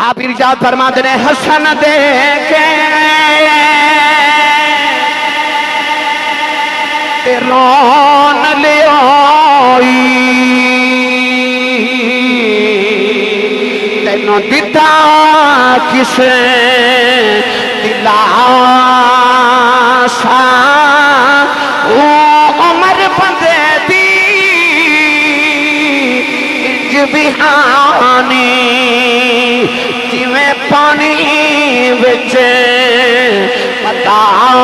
آپ ارشاد فرماتے ہیں حسن دیکھے رون لیائی تینوں دیتا کسے دلاسا او عمر بندے دی جبیانی جویں پانی وچے پتاسا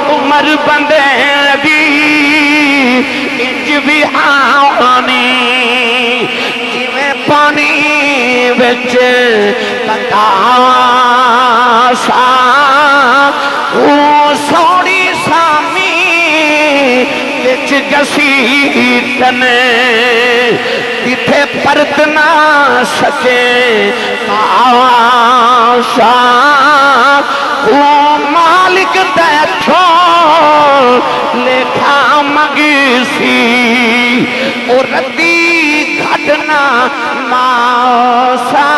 عمر بندے دی جبیانی جویں پانی وچے پتاسا سوڑی سامی وچ گسیٹنے تیتھے پرد نہ سکے آشا مالک دیکھو لکھا مگیسی اور ردی گھٹنا ماسا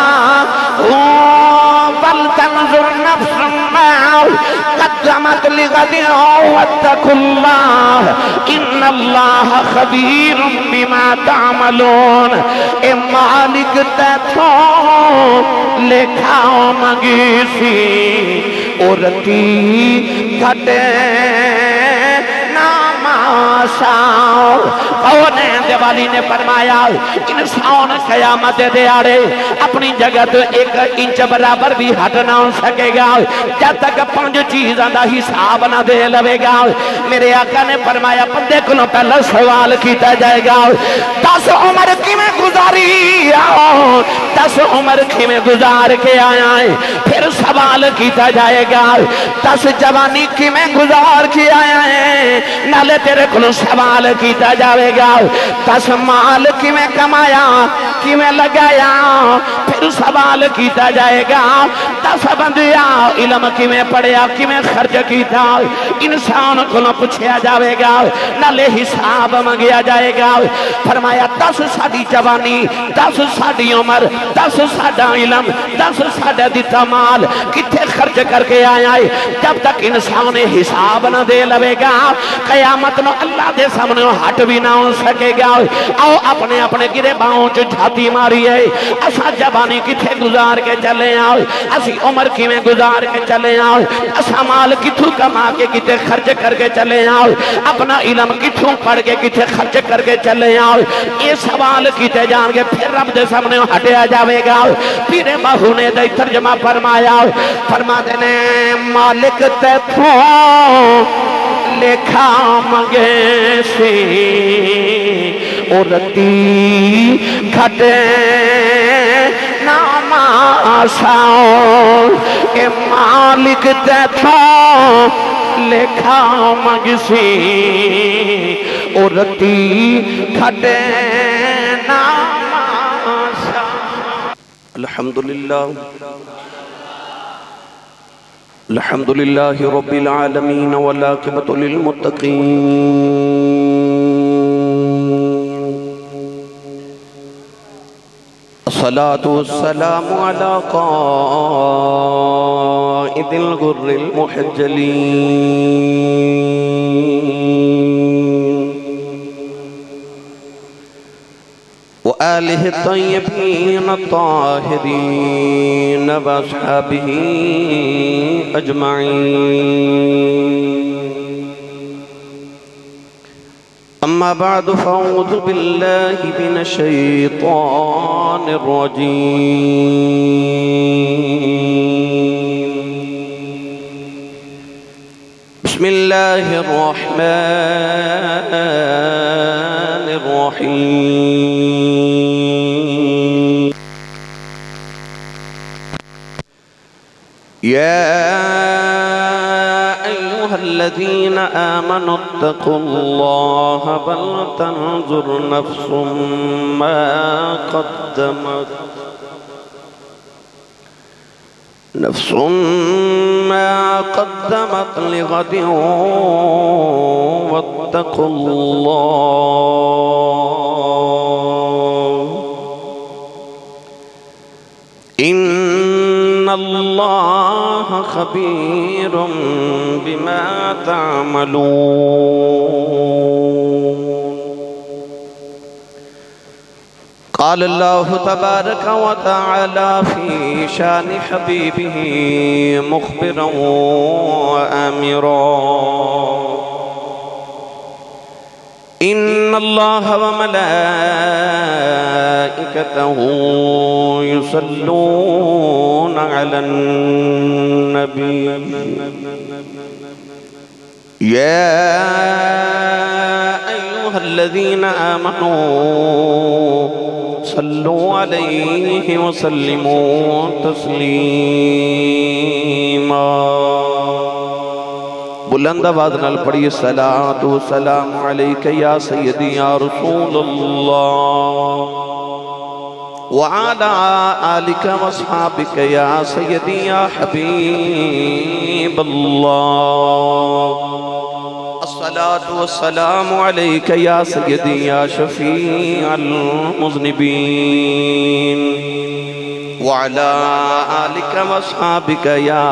بل تنظر نفس قدمت لغد واتقوا اللہ ان اللہ خبیر بما تعملون اے مالک تیتھو لکھاؤ مگیسی عورتی گھٹے ناماساؤ قونین دیوالی نے فرمایا انسان قیامت دے آڑے اپنی جگہ تو ایک انچ برابر بھی ہٹ نہ ہو سکے گا جب تک 5 چیزاں دا حساب نہ دے لوے گا میرے آقا نے فرمایا بندے کو پہلا سوال کیتا جائے گا 10 عمر کی میں گزاری 10 عمر کی میں گزار کے آیا ہے پھر سوال کیتا جائے گا 10 جوانی کی میں گزار کے آیا ہے نالے تیرے کو سوال کیتا جائے گا 10 مال کی میں کمایا کی میں لگایا پھر سوال کیتا جائے گا 10 بندیا علم کی میں پڑھیا کی میں خرچ کیتا انسان کو پوچھیا جائے گا نالے حساب مانگیا جائے گا فرمایا 10 ساڑی جوانی 10 ساڑی عمر 10 ساڑا علم 10 ساڑا دیتا مال کتھے خرچ کر کے آیا ہے جب تک انسان حساب نہ دے لوے گا قیامت نو اللہ دے سامنے ہٹ بھی نہ ہو سکے گا آؤ اپنے اپنے گرے باؤں جو جھاتی ماری ہے اسا جوانی کتھے گزار کے چلے آؤ اسی عمر کی میں گزار کے چلے آؤ اسا مال کتھو کما کے کتھے خرچ کر کے چلے آؤ اپنا علم کتھو پڑھ کے کتھے خرچ کر کے چلے آؤ یہ سوال کیتے جان کے پھر رب دے سامنے ہٹیا جاوے گا پیرے بہو نے دے ترجمہ فرمایا فرما دینے مالک تیتھو لکھا مگے سے عورتی گھٹے ناماساؤ اے مالک تیتھو لکھا مگسی عورتی گھٹے ناماساؤ الحمدللہ الحمدللہ رب العالمین والعاقبۃ للمتقین الصلاة والسلام على قائد الغر المحجلين وآله الطيبين الطاهرين وأصحابه أجمعين أما بعد فأعوذ بالله من الشيطان الرجيم بسم الله الرحمن الرحيم يا أيها الذين آمنوا اتقوا الله ولتنظر نفس ما قدمت لغد واتقوا الله خبير بما تعملون. قال الله تبارك وتعالى في شان حبيبه مخبرا وآمرا: إن الله وملائكته يصلون على النبي يا أيها الذين آمنوا صلوا عليه وسلموا تسلیما. بلند آواز نال پڑھیے: صلاۃ و سلام علیک یا سیدی یا رسول اللہ وعلی آلک و اصحابک یا سیدی یا حبیب اللہ. الصلاة والسلام علیک یا سیدی یا شفیع المذنبین وعلى آلك واصحابك يا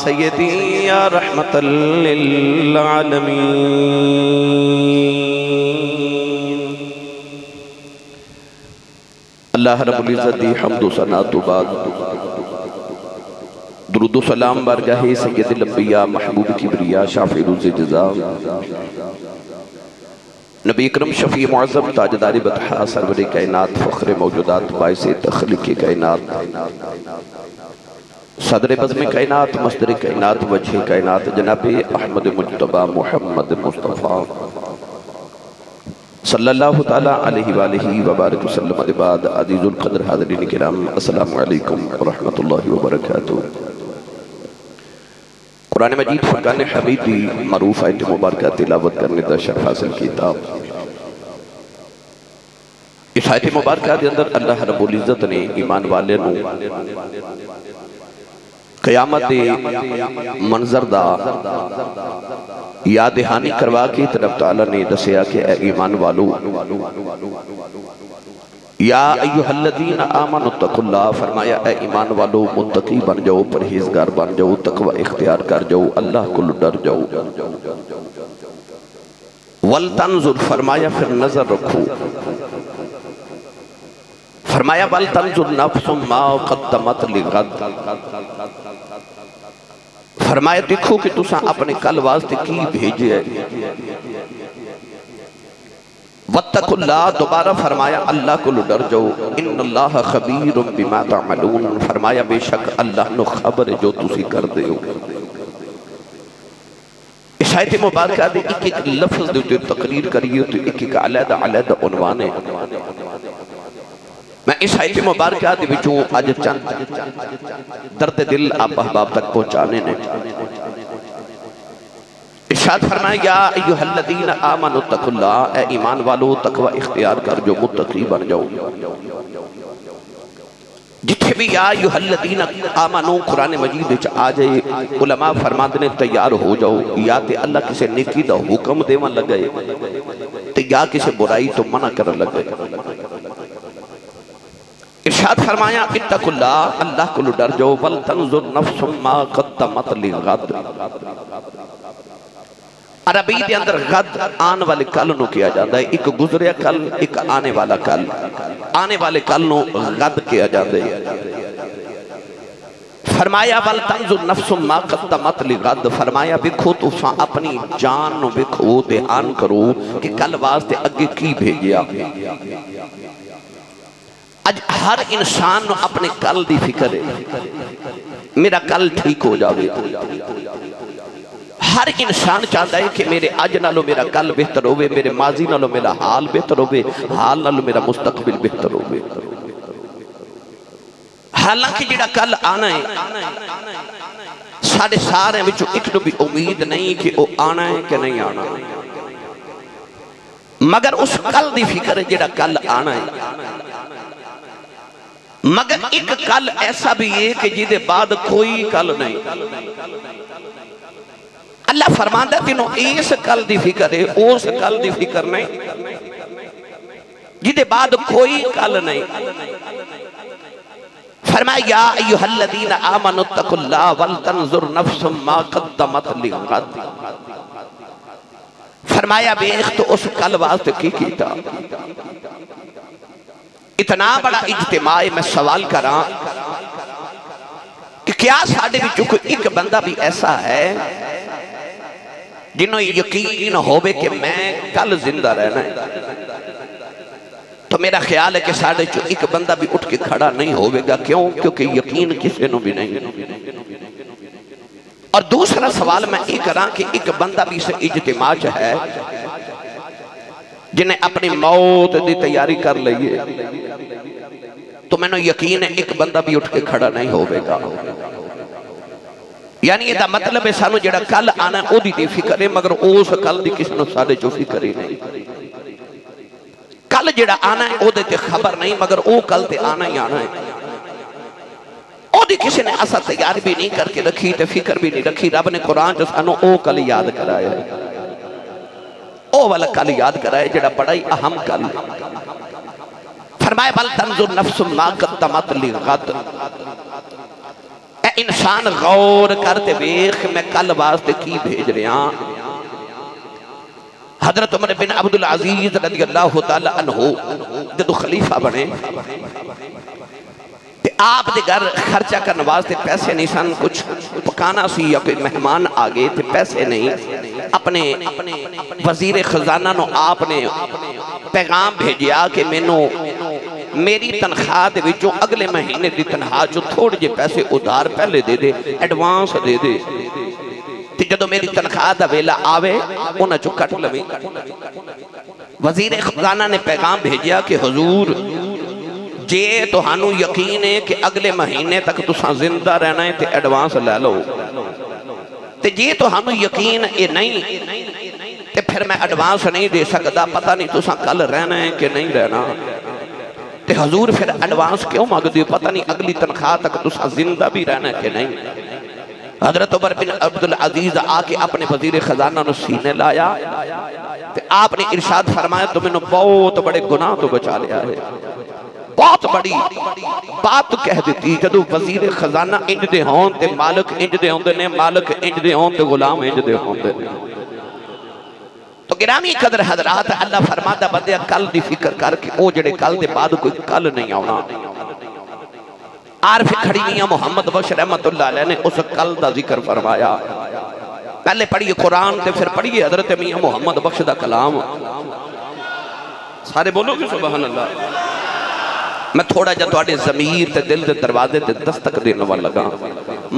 سيدي يا رحمة للعالمين. اللہ رب العزت دی حمد و ثنا تو بعد درود و سلام بارگاہ سید الانبیاء محبوب کبریا شافع روز جزا نبی اکرم شفیع معظم تاجدار بطحا سرور کائنات فخر موجودات باعث تخلیق کائنات صدر بزم کائنات مصدر کائنات وجہ کائنات جناب احمد مجتبہ محمد مصطفیٰ صلی اللہ تعالیٰ علیہ وآلہ وبارک وسلم. بعد عزیز القدر حاضرین کرام، السلام علیکم ورحمت اللہ وبرکاتہ. قرآن مجید فرقان حمید دی معروف آیت مبارکہ تلاوت کرنے دا شرف حاصل کتاب. اس آیت مبارکہ دے اندر اللہ رب العزت نے ایمان والے نو قیامت دے منظر دا یاد دہانی کروا کی طرف تعالیٰ نے دسیا کہ اے ایمان والو یا ایوہ الذین آمنوا اتقوا اللہ، فرمایا اے ایمان والو متقی بن جاؤ، پرہیزگار بن جاؤ، تقوی اختیار کر جاؤ، اللہ کو ڈر جاؤ. وَلْتَنْظُرْ، فرمایا پھر نظر رکھو، فرمایا وَلْتَنْظُرْ نَفْسٌ مَا قَدَّمَتْ لِغَدٍ، فرمایا دیکھو کہ تساں اپنے کل واسطے کی بھیجے ہے. وَاتَّقُوا اللَّهَ، دوبارہ فرمایا اللہ کو ڈر جاؤ. اِنَّ اللَّهَ خَبِيرٌ بِمَا تَعْمَلُونَ، فرمایا بے شک اللہ نو خبر جو تسی کر دے ہو. اس آیت مبارکہ دے ایک ایک لفظ دے تقریر کریے تو ایک ایک علیحدہ علیحدہ عنوان ہے. میں اس آیت مبارکہ دے بچوں آج چند درد دل آپ احباب تک پہنچانے نے. ارشاد فرمائے یا ایوہ الذین آمنوا اتقوا اللہ، اے ایمان والو تقوی اختیار کر جو متقی بن جاؤ. جتھے بھی یا ایوہ الذین آمنوا قرآن مجید وچ آ جائے علماء فرماتے نے تیار ہو جاؤ، یا تے اللہ کسے نیکی دا حکم دیوان لگے تے یا کسے برائی تو منع کر لگے. ارشاد فرمایا اتقوا اللہ، اللہ کو ڈر جاؤ. وَلْتَنْظُرْ نَفْسٌ مَا قَدَّمَتْ لِغَدٍ، عربی دے اندر غد آن والے کل نو کیا جاتا ہے. ایک گزریا کل، ایک آنے والا کل. آنے والے کل نو غد کیا جاتا ہے. فرمایا وَلْتَنْظُرْ نَفْسٌ مَا قَدَّمَتْ لِغَدٍ، فرمایا بکھو تو اپنی جان نو بکھو، دھیان کرو کہ کل واسطے اگے کی بھیجیا. اج ہر انسان نو اپنے کل دی فکر ہے، میرا کل ٹھیک ہو جاوے. ہر انسان چاہتا ہے کہ میرے اج نالو میرا کل بہتر ہوئے، میرے ماضی نالو میرا حال بہتر ہوئے، حال نالو میرا مستقبل بہتر ہوئے. حالانکہ جڑا کل آنا ہے ساڑھے سارے وچوں ایک نو بھی امید نہیں کہ وہ آنا ہے کہ نہیں آنا، مگر اس کل دی فکر ہے جڑا کل آنا ہے. مگر ایک کل ایسا بھی ہے کہ جیدے بعد کوئی کل نہیں. اللہ فرماندہ تینوں اس کل دی فکر ہے، اس کل دی فکر نہیں جیدے بعد کوئی کل نہیں. فرمایا یا ایھا الذین آمنوا اتقوا اللہ ولتنظر نفس ما قدمت لغد. فرمایا بیخ تو اس کل واسطے کی کیتا. اتنا بڑا اجتماع میں سوال کراں کہ کیا ساڑھے بھی چکو ایک بندہ بھی ایسا ہے جنہوں یقین ہوئے کہ میں کل زندہ رہنا ہے؟ تو میرا خیال ہے کہ ساڑھے چو ایک بندہ بھی اٹھ کے کھڑا نہیں ہوئے گا. کیوں؟ کیونکہ یقین کسی نے بھی نہیں. اور دوسرا سوال میں یہ کراں کہ ایک بندہ بھی سے اجتماع ہے جنہیں اپنی موت دی تیاری کر لئیے، تو میں نے یقین ہے ایک بندہ بھی اٹھ کے کھڑا نہیں ہوئے گا. یعنی یہ دا مطلب ہے سانو جڑا کل آنا ہے او دی فکر ہے، مگر اس کل دی کس نے سارے جو فکر ہی نہیں. کل جڑا آنا ہے او دے خبر نہیں، مگر او کل تے آنا ہی آنا ہے. او دی کسی نے ایسا تیاری بھی نہیں کر کے رکھی تے فکر بھی نہیں رکھی. رب نے قرآن جو سانو او کل یاد کرایا ہے، او والا کل یاد کرائے جڑا بڑا ہی اہم کل. فرمائے بل تنظر نفس ما قدمت لغد. اے انسان غور کرتے بیخ میں کل واسطے کی بھیج رہا. حضرت عمر بن عبدالعزیز رضی اللہ تعالی عنہ جدو خلیفہ بنے آپ دے گھر خرچہ کرنے واسطے پیسے نہیں سن، کچھ پکانا سی یا کوئی مہمان آگے تھے، پیسے نہیں. اپنے وزیر خزانہ نو آپ نے پیغام بھیجیا کہ میری تنخواہ دے وچوں اگلے مہینے دی تنخواہ جو تھوڑے جے پیسے ادھار پہلے دے دے، ایڈوانس دے دے، تے جدو میری تنخواہ دا ویلا آوے انہاں چو کٹ لویں. وزیر خزانہ نے پیغام بھیجیا کہ حضور جے تو ہانو یقین ہے کہ اگلے مہینے تک تساں زندہ رہنا ہے تے ایڈوانس لے لو، تے جے تو ہانو یقین ہے نہیں تے پھر میں ایڈوانس نہیں دے سکتا، پتہ نہیں تساں کل رہنا ہے کہ نہیں رہنا. تے حضور پھر ایڈوانس کیوں مانگ دیو؟ پتہ نہیں اگلی تنخواہ تک تساں زندہ بھی رہنا ہے کہ نہیں. حضرت عمر بن عبدالعزیز آکے اپنے وزیر خزانہ نو سینے لایا تے آپ نے ارشاد فرمایا تمہیں بہت بڑے گناہ تو بچا لیا ہے. بہت بڑی بات کہہ دیتی جدو وزیر خزانہ انج دے ہون تے مالک انج دے ہون دے، مالک انج دے ہون تے غلام انج دے ہون دے. تو گرامی قدر حضرات اللہ فرماتا بندے کل دی فکر کر کے او جڑے کل دے بعد کوئی کل نہیں آنا. عارف کھڑی میاں محمد بخش رحمت اللہ علیہ نے اس کل دا ذکر فرمایا. پہلے پڑھیے قرآن تے پھر پڑھیے حضرت میاں محمد بخش دا کلام. سارے بولو گے سبحان اللہ. میں تھوڑا جا توڑے ضمیر تے دل دے دروازے تے دستک دینے والا لگا.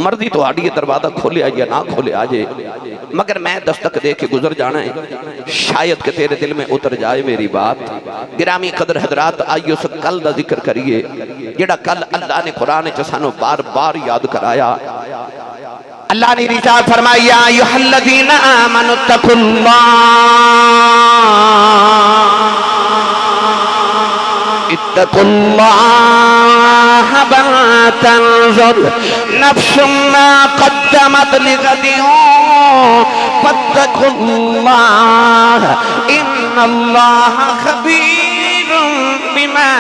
مردی تو آڑی دروازہ کھولے آئے یا نہ کھولے آجے، مگر میں دستک دے کے گزر جانا ہے، شاید کہ تیرے دل میں اتر جائے میری بات. گرامی قدر حضرات آئیے اس کل دا ذکر کریے جڑا کل اللہ نے قرآن چسانو بار بار یاد کرایا. اللہ نے رسالت فرمائی یا ایھا الذین آمنوا اتقوا اتقوا اللہ ولتنظر نفس ما قدمت لغد فاتقوا اللہ ان اللہ خبیر بما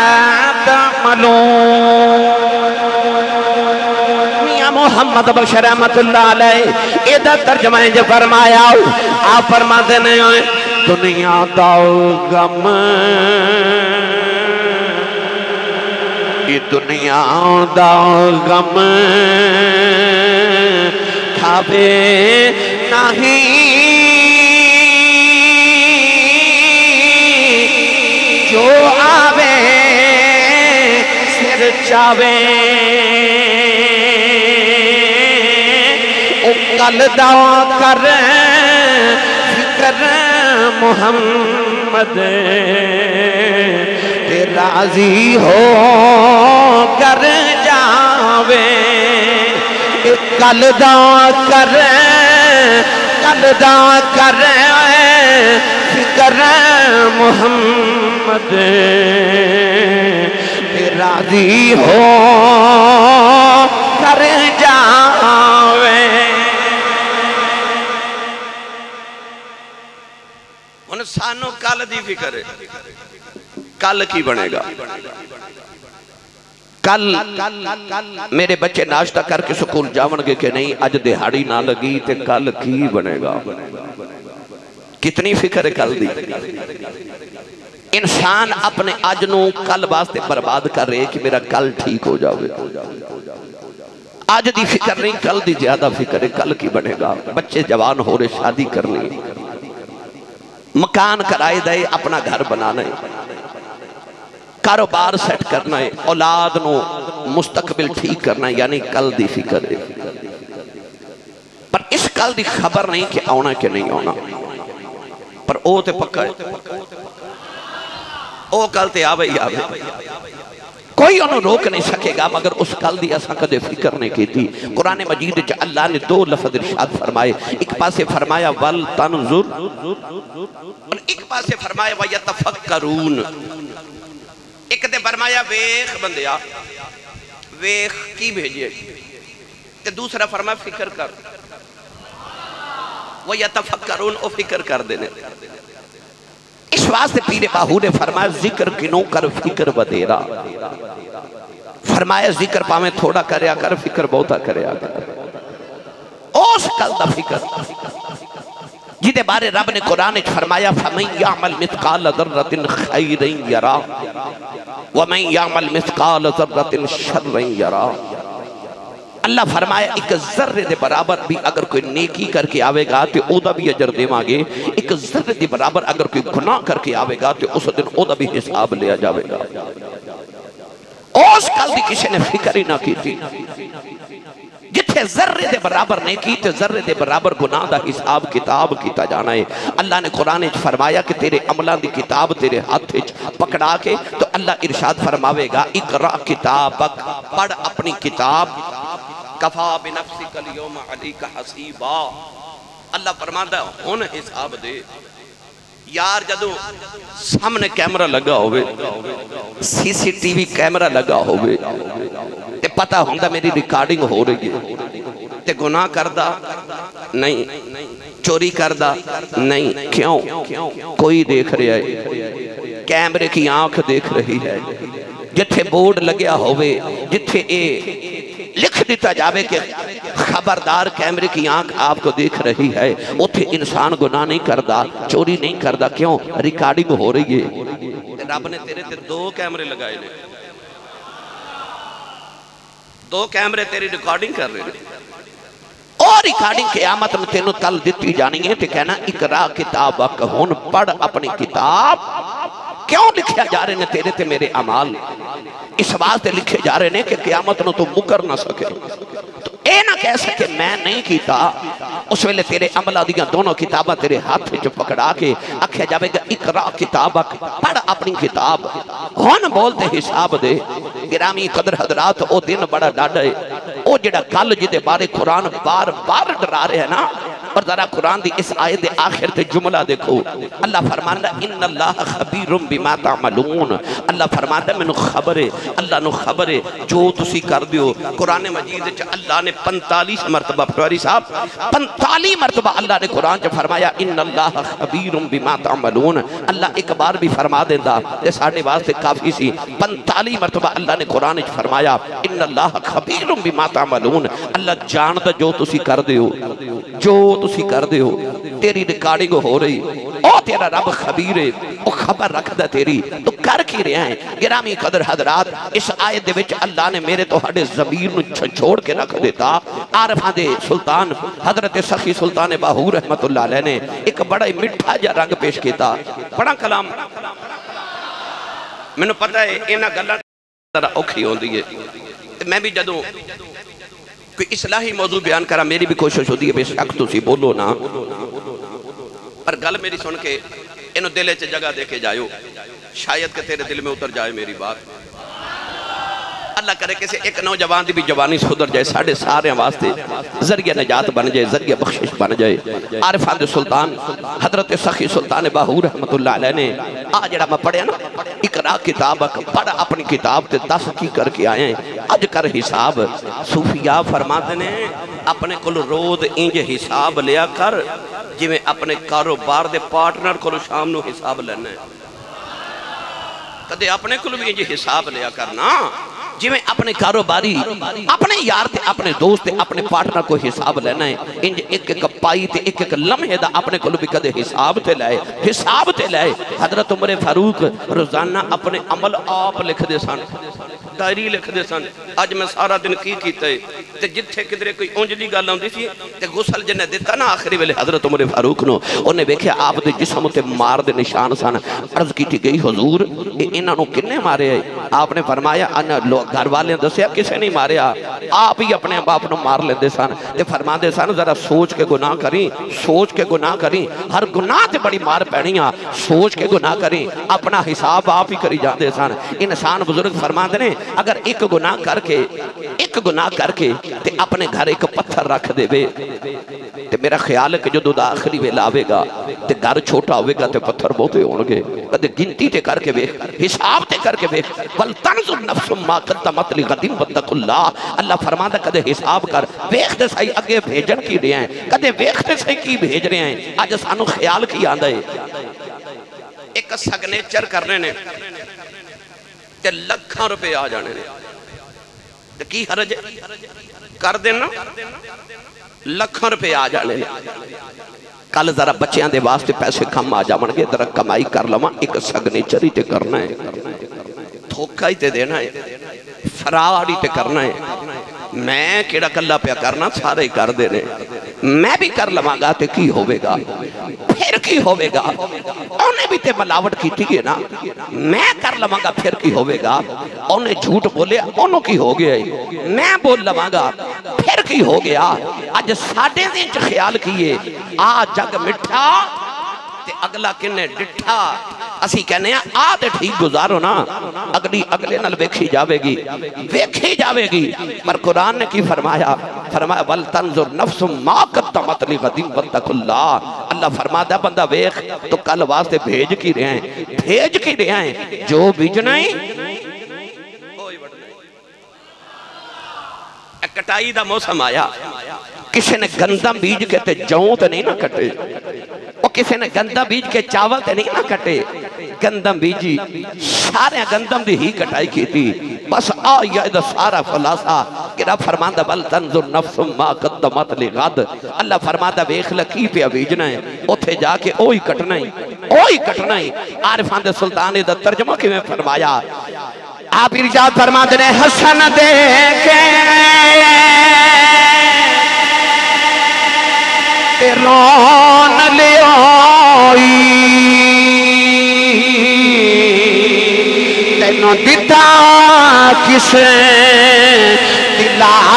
تعملون. میاں محمد بخش رحمت اللہ علیہ ادھا ترجمہ جو فرمایا آپ فرماتے ہیں دنیا دا غم یہ دنیا دا غم کھاوے نہیں جو آوے سر چاوے کل دا کر فکر محمد راضی ہو کر جاوے. کل دا کر فکر محمد راضی ہو کر جاوے. ان سانو کل دی فکر ہے، کل کی بنے گا، کل میرے بچے ناشتہ کر کے سکول جاون گے کہ نہیں، اج دہاڑی نہ لگی تے کل کی بنے گا؟ کتنی فکر ہے کل دی۔ انسان اپنے اج نو کل واسطے برباد کر رہے کہ میرا کل ٹھیک ہو جاوے۔ آج دی فکر نہیں، کل دی زیادہ فکر ہے کل کی بنے گا۔ بچے جوان ہو رہے، شادی کرنی، مکان کرائے دے، اپنا گھر بنانا ہے، کاروبار سیٹ کرنا ہے، اولاد نو مستقبل ٹھیک کرنا ہے، یعنی کل دی فکر ہے۔ پر اس کل دی خبر نہیں کہ آنا کہ نہیں آنا، پر او تے پکا ہے، او کل تے آوے ہی آوے، کوئی انہوں روک نہیں سکے گا، مگر اس کل دی ایسا کدے فکر نہیں کی تھی۔ قرآن مجید چا اللہ نے دو لفظ ارشاد فرمائے، ایک پاسے فرمایا وَالْتَنْظُرْ، اور ایک پاسے فرمایا وَيَتَفَكَّرُونَ، ایک دے فرمایا ویخ بندیا، ویخ کی بھیجئے، تے دوسرا فرمایا فکر کر، وَيَتَفَكَّرُونَ، او فکر کر دینے۔ اس واسطے پیر باہو نے فرمایا ذکر کنوں کر فکر ودیرا، فرمایا ذکر پاویں تھوڑا کریا کر، فکر بہتا کریا کر۔ اس کل دا فکر جیدے بارے رب نے قرآن فرمایا فَمَنْ يَعْمَلْ مِثْقَالَ ذَرَّةٍ خَيْرٍ يَرَى وَمَنْ يَعْمَلْ مِثْقَالَ ذَرَّةٍ شَرٍ يَرَى۔ اللہ فرمایا ایک ذرے دے برابر بھی اگر کوئی نیکی کر کے آوے گا تو او دا بھی اجر دے مانگے، ایک ذرے دے برابر اگر کوئی گناہ کر کے آوے گا تو اس دن او دا بھی حساب لیا جاوے گا۔ اس کل دی کسی نے فکر ہی نہ کی تھی، جتھے ذرے دے برابر نہیں کی تے ذرے دے برابر گناہ دا حساب کتاب کیتا جانا ہے۔ اللہ نے قرآن فرمایا کہ تیرے عملان دی کتاب تیرے ہاتھ پکڑا کے تو اللہ ارشاد فرماوے گا اقرا کتابک، پڑھ اپنی کتاب، کفا بنفسک اليوم علیک حسیبا، اللہ فرماتا ہے ہون حساب دے۔ یار جدو سامنے کیمرہ لگا ہوئے، سی سی ٹی وی کیمرہ لگا ہوئے تے پتہ ہوندہ میری ریکارڈنگ ہو رہی ہے تے گناہ کردہ نہیں، چوری کردہ نہیں، کیوں؟ کوئی دیکھ رہا ہے، کیمرے کی آنکھ دیکھ رہی ہے، جتھے بورڈ لگیا ہوئے، جتھے لکھ دیتا جاوے کہ خبردار کیمرے کی آنکھ آپ کو دیکھ رہی ہے، اتھے انسان گناہ نہیں کردہ، چوری نہیں کردہ، کیوں؟ ریکارڈنگ ہو رہی ہے۔ رب نے تیرے تے دو کیمرے لگائے لے، دو کیمرے تیری ریکارڈنگ کر رہے ہیں، اور ریکارڈنگ قیامت میں تینوں تل دیتی جانی ہے، تے کہنا اقرا کتابک، ہون پڑھ اپنی کتاب۔ کیوں لکھیا جا رہے ہیں تیرے تے میرے عمال؟ اس واسطے لکھے جا رہے ہیں کہ قیامت نو تو مکر نہ سکے، تو اے نہ کہہ سکے میں نہیں کیتا۔ اس ویلے تیرے عملہ دیاں دونوں کتابہ تیرے ہاتھ جو پکڑا کے اکھیا جاوے گا اقرا کتابک، پڑھ اپنی کتاب، ہون بولتے حساب دے۔ گرامی قدر حضرات، او دن بڑا ڈاڑا ہے، او جڑا کل جدے بارے قرآن بار بار ڈرا رہے ہیں نا، اور ذرا قرآن دی اس آیت آخر تے جملہ دیکھو، اللہ فرمانا ان اللہ خبیر بما تعملون، اللہ فرمانا میں نو خبر ہے، اللہ نو خبر ہے جو تسی کر دیو۔ قرآن مجید اللہ نے 45 مرتبہ، پٹواری صاحب 45 مرتبہ اللہ نے قرآن چا فرمایا ان اللہ خبیر بما تعملون، اللہ ایک بار بھی فرما دیندہ یہ ساڑھے واسطے کافی سی۔ 45 مرتبہ اللہ نے قرآن چا فرمایا ان اللہ خبیر بما تعملون، اللہ جاندہ جو تسی کر دیو، جو تسی کر دیو، تیری ریکارڈنگ ہو رہی، او تیرا رب خبیر ہے، او خبر رکھ دا تیری، تو کر کی رہے ہیں۔ گرامی قدر حضرات، اس آیت دے وچ اللہ نے میرے تو ہڑے ضمیر نو چھوڑ کے رکھ دیتا۔ عارفان دے سلطان حضرت سخی سلطان باہو رحمت اللہ علیہ نے ایک بڑا مٹھا جا رنگ پیش کیتا، بڑا کلام میں نے پتہ ہے اینا گلہ ذرا اوکھی ہوں دیئے، میں بھی جدوں کوئی اصلاحی موضوع بیان کرا میری بھی کوشش ہوتی ہے بے شک تو سی بولو نا، پر گل میری سن کے انہوں دلے چے جگہ دے کے جائیو، شاید کہ تیرے دل میں اتر جائے میری بات۔ اللہ کرے کسی ایک نوجوان دی بھی جوانی سدر جائے، ساڑھے سارے واسطے ذریعہ نجات بن جائے، ذریعہ بخشش بن جائے۔ عارفان دے سلطان حضرت سخی سلطان باہو رحمت اللہ علیہ نے آجڑا میں پڑھے نا اقرا کتابک، پڑھ اپنی کتاب تے 10 کی کر کے آئے ہیں، اج کر حساب۔ صوفیاء فرماتے نے اپنے کل روز انج حساب لیا کر جی میں اپنے کاروبار دے پارٹنر کو شام نو حساب لینا ہے، کدے اپنے کل بھی انج حساب لیا کرنا، جی میں اپنے کاروباری اپنے یار تے اپنے دوست تے اپنے پارٹنر کو حساب لینا ہے انج ایک ایک پائی تے ایک ایک لمحے دا اپنے کو بھی کدے حساب تے لائے حضرت عمر فاروق روزانہ اپنے عمل آپ لکھ دے سن ڈائری لکھ دے سن آج میں سارا دن کی کیتا ہے تے جتھے کدرے کوئی اونجلی گل ہوندی سی تے غسل جنے دیتا نا آخری ویلے حضرت عمر فاروق نو انہیں ویکھیا آپ دے جسم تے مار دے نشان سن عرض کیتی گئی حضور انہاں نو کنے مارے ہے آپ نے فرمایا گھر والے دسیا کسے نہیں ماریا آپ ہی اپنے باپ نو مار لیندے سن تے فرما دے سن ذرا سوچ کے گناہ کریں ہر گناہ تے بڑی مار پینیاں سوچ کے گناہ کریں اپنا حساب آپ ہی کری جاندے سن انسان بزرگ فرما دے اگر ایک گناہ کر کے تے اپنے گھر ایک پتھر رکھ دے وے تے میرا خیال ہے کہ جو دا آخری ویلا آوے گا تے گھر چھوٹا ہوئے گا تے پتھر بہتے ہونگے کدے گنتی تے کر کے ویکھ حساب تے کر کے ویکھ وَلْتَنْظُرْ نَفْسٌ مَا قَدَّمَتْ لِغَدٍ وَاتَّقُوا اللَّهَ اللہ فرماتا کدے حساب کر ویکھ دے صحیح اگے بھیجن کی رہے ہیں کدے ویکھ دے صحیح کی بھیج رہے ہیں آج سانو خیال کی آندہ ہے ایک سگنیچر کرنے نے تے لکھاں روپے آ جانے نے تے کی حرج کر دینا لکھاں روپے آ جانے نے کل ذرا بچیاں دے واسطے پیسے کم آ جا منگے ذرا کمائی کر لما ایک سگنیچر ہی تے کرنا ہے دھوکہ ہی تے دینا ہے فراڈ ہی تے کرنا ہے میں کیڑا کلا پیا کرنا سارے ہی کر دینے میں بھی کر لواں گا تے کی ہوئے گا پھر کی ہوئے گا انہیں بھی تے ملاوٹ کی تھی نا میں کر لواں گا پھر کی ہوئے گا انہیں جھوٹ بولے انہوں کی ہو گیا میں بول لواں گا پھر کی ہو گیا آج ساڑھے دن چ خیال کیے جگ مٹھا تے اگلا کنے ڈٹھا اسی کہنے ہیں آدھے ٹھیک گزارو نا اگلے نل ویکھی جاوے گی پر قرآن نے کی فرمایا وَلْتَنْظُرْ نَفْسٌ مَا قَدَّمَتْ لِغَدٍ وَاتَّقُوا اللَّهَ اللہ فرماتا بندہ ویکھ تو کل واسطے بھیج کی رہے ہیں جو بیجنا ہے کٹائی دا موسم آیا کسی نے گندم بیج کے تے جاؤں تے نہیں نہ کٹے اور کسی نے گندم بیج کے چاول تے نہیں نہ کٹے گندم بیجی سارے گندم دی ہی کٹائی کی تھی بس آیا ادھا سارا خلاصہ کہ رب فرماندہ بل تنظر نفس ما قدمت لغد اللہ فرماندہ ویکھ لکی پہ بیجنا ہے اتھے جا کے اوہی کٹنا ہے عارفان دے سلطان دا ترجمہ کی میں فرمایا آپ ارشاد فرماتے ہیں حسن دیکھے رون لے آئی تینوں دیتا کسے دلاسا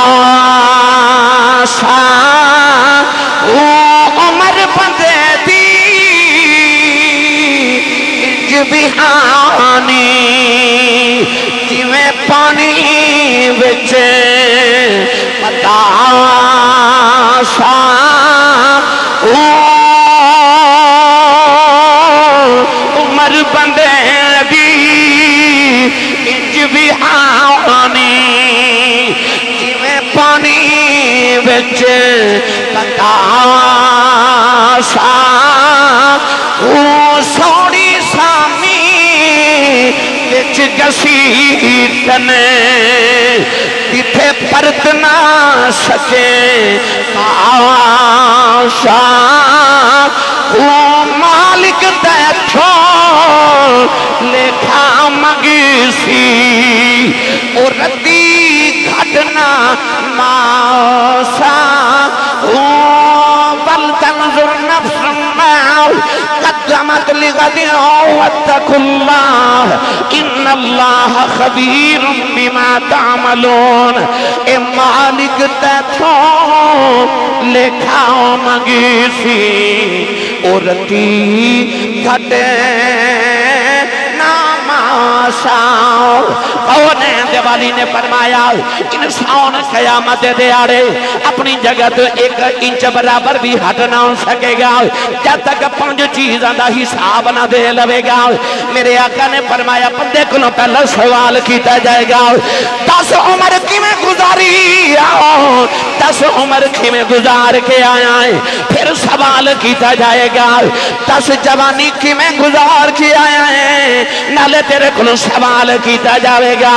عمر بندے دی انج بہانی جویں پانی وچ پتاسا عمر بندے دی انج بہانی جویں پانی وچ پتاسا سوڑی سامی وچ گسیٹنے تیتھے پرت نہ سکے آشا مالک دیکھو لکھا مگیسی اور ردی گھٹنا ماسا بل تنظر نفس قدمت لغد واتقوا اللہ ان اللہ خبیر بما تعملون اے مالک تیتھو لکھا مگیسی اورتی گھٹے ناماساؤ قونین دیوالی نے فرمایا انسان قیامت دیارے اپنی جگہ تو ایک انچ برابر بھی ہٹ نہ ہو سکے گا جب تک 5 چیزاں دا حساب نہ دے لوے گا میرے آقا نے فرمایا بندے کو پہلا سوال کیتا جائے گا 10 عمر کی میں گزاری 10 عمر کی میں گزار کے آیا ہے پھر سوال کیتا جائے گا 10 جوانی کی میں گزار کے آیا ہے نالے تیرے کو سوال کیتا جائے گا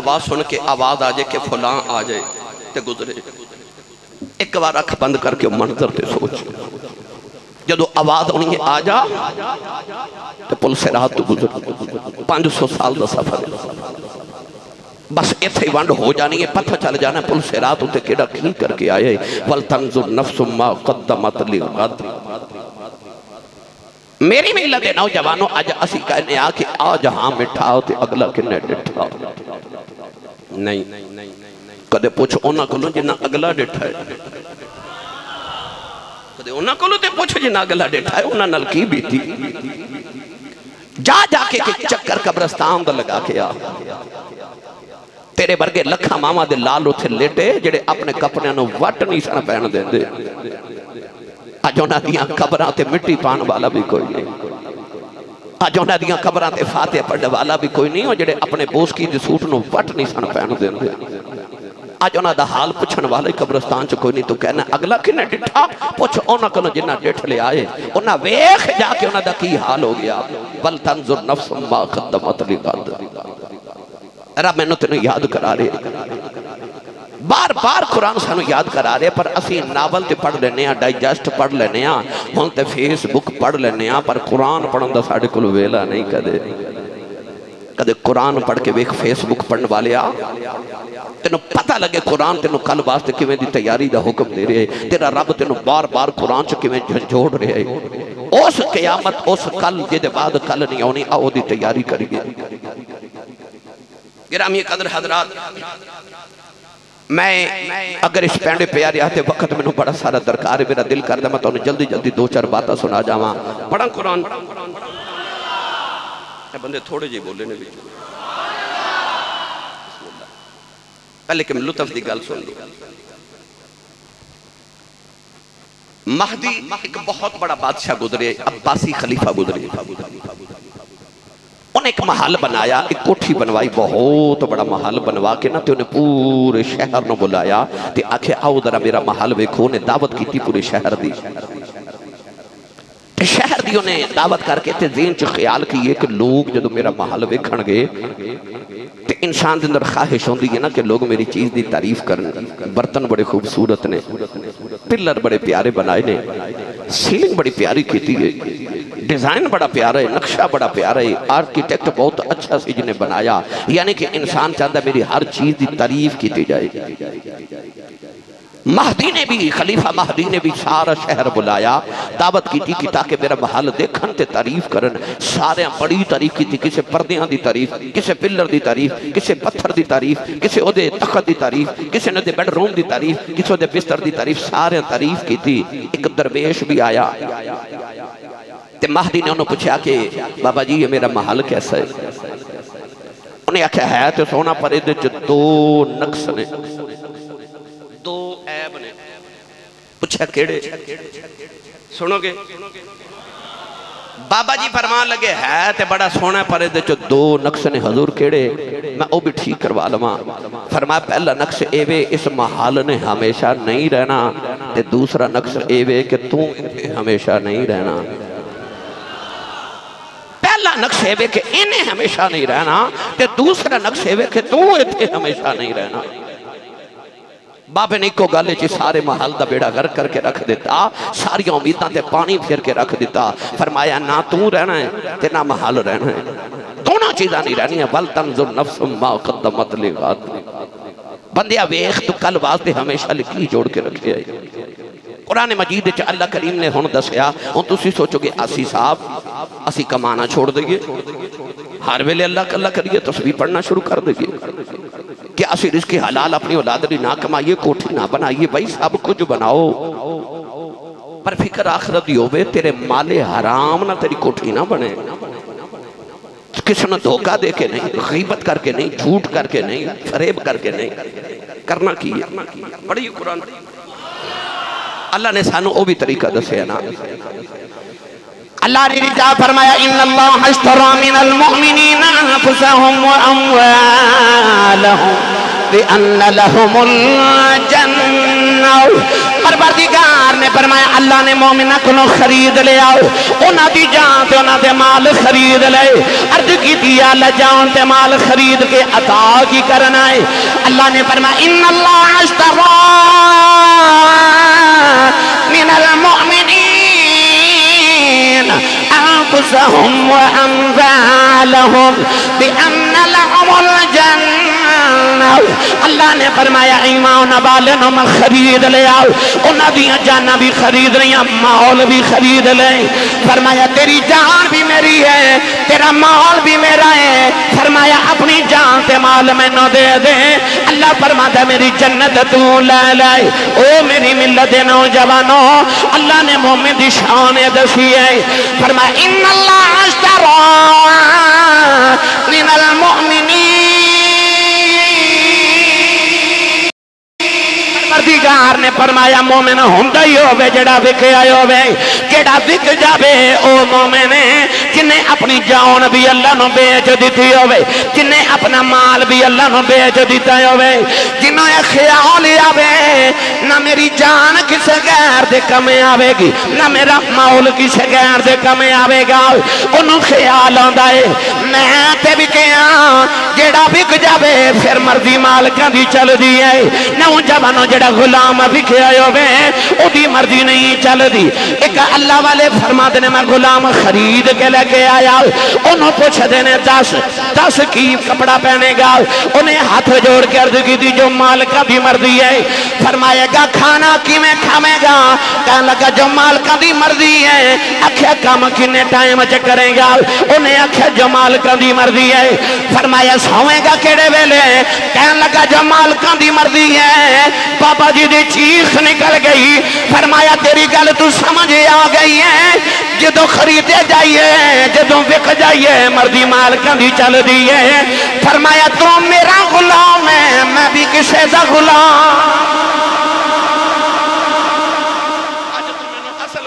آواز سن کے آواز آ جائے کہ فلاں آ جائے تے گزرے ایک بار اکھ بند کر کے منظر تے سوچ جدو آواز ہونی ہے آ جا تے پل سے رات تو گزر 500 سال دا سفر بس ایتھے ونڈ ہو جانی ہے پتہ چل جانا پل سے رات ہوتے کیڑا کھیں کر کے آئے وَلْتَنْزُرْ نَفْسُ مَا قَدَّمَتْ لِغَدْ میری ملت نوجوانوں آج اسی کہنے آ کہ آج ہاں مٹھاؤ تے اگلا کنے ڈٹھاؤ نہیں کدے پوچھ اونا کلو جنہ اگلا ڈٹھا ہے کدے اونا کلو تے پوچھ جنہ اگلا ڈٹھا ہے اونا نلکی بھی تھی جا کے چکر قبرستان دا لگا کے آ تیرے برگے لکھا ماما دے لالو تھے لیٹے جڑے اپنے کپڑے نو وٹ نہیں سن پہن دیں دے آج انہاں دیاں قبران تے مٹی پان والا بھی کوئی نہیں آج انہاں دیاں قبران تے فاتح پڑھنے والا بھی کوئی نہیں ہو جڑے اپنے بوسکی دے سوٹ نو وٹ نہیں سن پہن دیں دے آج انہاں دا حال پچھن والے قبرستان چ کوئی نہیں تو کہنا اگلا کنے ڈٹھا پوچھ اونا کنو جنہ ڈٹھ لے آئے انہاں ویخ جا کے انہاں دا کی حال ہو گیا بل تنظر نفس ما قدمت لغد رب میں نے تینوں یاد کرا رہے بار بار قرآن سانو یاد کرا رہے پر اسی ناول تے پڑھ لینے ہیں ڈائجسٹ پڑھ لینے ہیں ہون تے فیس بک پڑھ لینے ہیں پر قرآن پڑھن دا ساڑھے کل ویلا نہیں کدے قرآن پڑھ کے ویک فیس بک پڑھن والے آ تینوں پتہ لگے قرآن تینوں کل واسطے کیویں دی تیاری دا حکم دے رہے تیرا رب تینوں بار بار قرآن چ کیویں جھنجھوڑ رہے اس قیامت اس کل جدے بعد کل نہیں ہونی آؤ دی تیاری کریے گرامی قدر حضرات میں اگر اس پینڈے پیارے آتے وقت میں بڑا سارا درکار ہے میرا دل کردہ میں تو انہیں جلدی 2-4 باتیں سنا جاواں پڑھاں قرآن اے بندے تھوڑے جی بولے نے بھی پہلے کہ میں لطف دی گل سن لوں مہدی ایک بہت بڑا بادشاہ گزرے عباسی خلیفہ گزرے انہیں ایک محل بنایا ایک کوٹھی بنوائی بہت بڑا محل بنوا کے نا تے انہیں پورے شہر نو بلایا تے آکھے آؤ ذرا میرا محل ویکھو انہیں دعوت کی تھی پورے شہر دی شہر دی انہیں دعوت کر کے تے ذہن چ خیال کیے کہ لوگ جدو میرا محل ویکھن گے تے انسان دے اندر خواہش ہوندی ہے نا کہ لوگ میری چیز دی تعریف کرن برتن بڑے خوبصورت نے پلر بڑے پیارے بنائے نے سیلنگ بڑی پیاری کیتی ہے ڈیزائن بڑا پیارا ہے نقشہ بڑا پیارا ہے آرکیٹیکٹ بہت اچھا سی جنہیں بنایا یعنی کہ انسان چاہتا میری ہر چیز دی تعریف کی جائے مہدی نے بھی خلیفہ مہدی نے بھی سارا شہر بلایا دعوت کی تھی تاکہ میرا محل دیکھن تے تعریف کرن سارے بڑی تعریف کی تھی کسے پردیاں دی تعریف کسے پلر دی تعریف کسے پتھر دی تعریف کسے او دے تخت دی تعریف کسے نے دے بیڈ روم دی تعریف کسے او دے بستر دی تعریف سارے تعریف کی تھی ایک درویش بھی آیا تے مہدی نے انہوں پوچھا کہ بابا جی یہ میرا محل کیسا ہے انہیں آکھا ہے تو سونا پرے دے جو 2 نقص نے 2 عیب نے پوچھا کیڑے سنو گے بابا جی فرمان لگے ہے تے بڑا سونا پرے دے جو 2 نقص نے حضور کیڑے میں او بھی ٹھیک کروا لما فرمایا پہلا نقص ایوے اس محل نے ہمیشہ نہیں رہنا تے دوسرا نقص ایوے کہ تم ہمیشہ نہیں رہنا پہلا نقص ہے کہ انہیں ہمیشہ نہیں رہنا تے دوسرا نقص ہے کہ تو اتھے ہمیشہ نہیں رہنا بابے نے کو گالے چی سارے محل دا بیڑا غرق کر کے رکھ دیتا ساری امیداں تے پانی پھیر کے رکھ دیتا فرمایا نہ تو رہنا ہے تے نہ محل رہنا ہے دونوں چیزاں نہیں رہنی ہے بل تنظر نفس ما قدمت لغد بندیا ویخ تو کل واسطے ہمیشہ لکھی جوڑ کے رکھے آئے قرآن مجید چا اللہ کریم نے ہون دسیا ہون تسی سوچو گے اسی صاحب اسی کمانا چھوڑ دے گے ہر ویلے اللہ کریے تسبیح پڑھنا شروع کر دے گے کہ اسی رزق حلال اپنی اولادری نہ کمائیے کوٹھی نہ بنائیے بھائی سب کچھ بناؤ پر فکر آخرت دی ہوئے تیرے مال حرام نہ تیری کوٹھی نہ بنے کسی نے دھوکہ دے کے نہیں غیبت کر کے نہیں جھوٹ کر کے نہیں فریب کر کے نہیں کرنا کیے پڑھئیے قرآن اللہ نے سانو او بھی طریقہ دسے نا اللہ نے رجا فرمایا ان اللہ اشترى من المؤمنین انفسهم واموالهم بان لهم الجنہ پروردگار نے فرمایا اللہ نے مومنہ کو خرید لیا انہاں دی جان تے انہاں دے مال خرید لے عرض کی دیا اللہ جان تے مال خرید کے عطا کی کرنا ہے اللہ نے فرمایا ان اللہ اشترى من المؤمنین انفسهم واموالهم بان لهم الجنہ اللہ نے فرمایا ایمان والے نو میں خرید لیا انہاں دیاں جاناں بھی خرید رہی مال بھی خرید لے فرمایا تیری جان بھی میری ہے تیرا مال بھی میرا ہے فرمایا اپنی جان تے مال میں نو دے دے اللہ فرماتا میری جنت تو لے لے او میری ملت نوجوانوں اللہ نے مومن دی شان دسی ہے فرمایا ان اللہ اشترى من المؤمنین پروردگار نے فرمایا مومن ہوندا ہی ہوے جڑا وکیا ہوے جڑا وک جاوے او مومن ہے جنے اپنی جان بھی اللہ نو بیچ دتی ہوے جنے اپنا مال بھی اللہ نو بیچ دیتا ہوے جنوں یہ خیال آوے نہ میری جان کسے غیر دے کم آوے گی نہ میرا مال کسے غیر دے کم آوے گا انہوں خیال آندا ہے میں تے وکیا جڑا وک جاوے پھر مرضی مالکاں دی چل دی ہے نوجوانوں جڑا غلام وکھیا ہوے او دی مرضی نہیں چل دی ایک اللہ والے فرماتے نے میں غلام خرید کے لے کے آیا انہوں پوچھ دینے دس کی کپڑا پہنے گا انہیں ہاتھ جوڑ کے عرض کی دی جو مالکہ دی مرضی ہے فرمائے گا کھانا کی میں کھامے گا کہنے لگا جو مالکہ دی مرضی ہے اکھے کام کنے ٹائم چ کریں گا انہیں اکھے جو مالکہ دی مرضی ہے فرمایا سوئیں گا کیڑے ویلے کہنے لگا جو مالکہ دی مرضی ہے بابا جی دی چیخ نکل گئی فرمایا تیری گل تو سمجھ آ گئی ہے جدو خریدے جائیے جدو وک جائیے مرضی مالکاں دی چل دی ہے فرمایا تو میرا غلام ہے میں بھی کسے دا غلام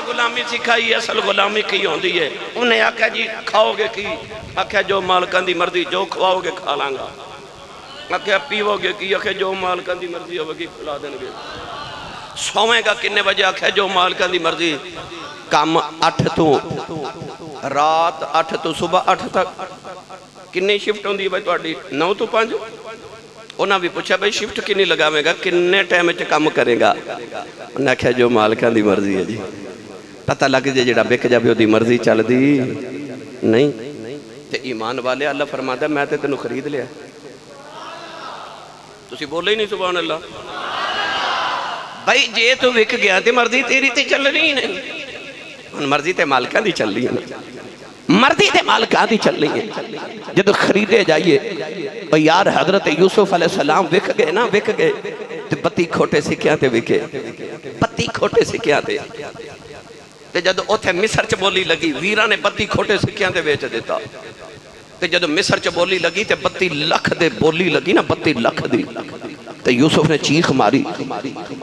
غلامی سکھائی اصل غلامی کی ہوندی ہے انہیں آکھا جی کھاؤ گے کی آکھا جو مالکاں دی مرضی جو کھواؤ گے کھا لانگا آکھا پیو گے کی آکھا جو مالکاں دی مرضی ہوگی کھلا دیں گے سوئیں گا کنے بجے آکھا جو مالکاں دی مرضی کام 8 تو رات 8 تو صبح 8 تک کنے شفٹ ہوندی ہے بھائی توڑی 9 تو 5 انہاں بھی پوچھا بھائی شفٹ کنی لگاویں گا کنے ٹائم چ کام کرے گا انہاں کہا جو مالکاں دی مرضی ہے جی پتہ لگ جے جڑا بک جاوے دی مرضی چل دی نہیں تے ایمان والے اللہ فرماتا ہے میں تے تینوں خرید لیا تسی بولے ہی نہیں سبحان اللہ بھائی جے تو وک گیا تے مرضی تیری تے چل رہی نہیں مرضی تے مالکاں دی چل رہی ہے مرضی تے مالکاں دی چل رہی ہے جدو خریدے جائیے بھئی یار حضرت یوسف علیہ السلام وک گئے نا وک گئے تے بتی کھوٹے سکیاں تے وکے بتی کھوٹے سکیاں تے جدو اوتھے مصر چ بولی لگی ویران نے بتی کھوٹے سکیاں تے بیچ دیتا تے جدو مصر چ بولی لگی تے 32 لکھ دے بولی لگی نا 32 لکھ دی تے یوسف نے چیخ ماری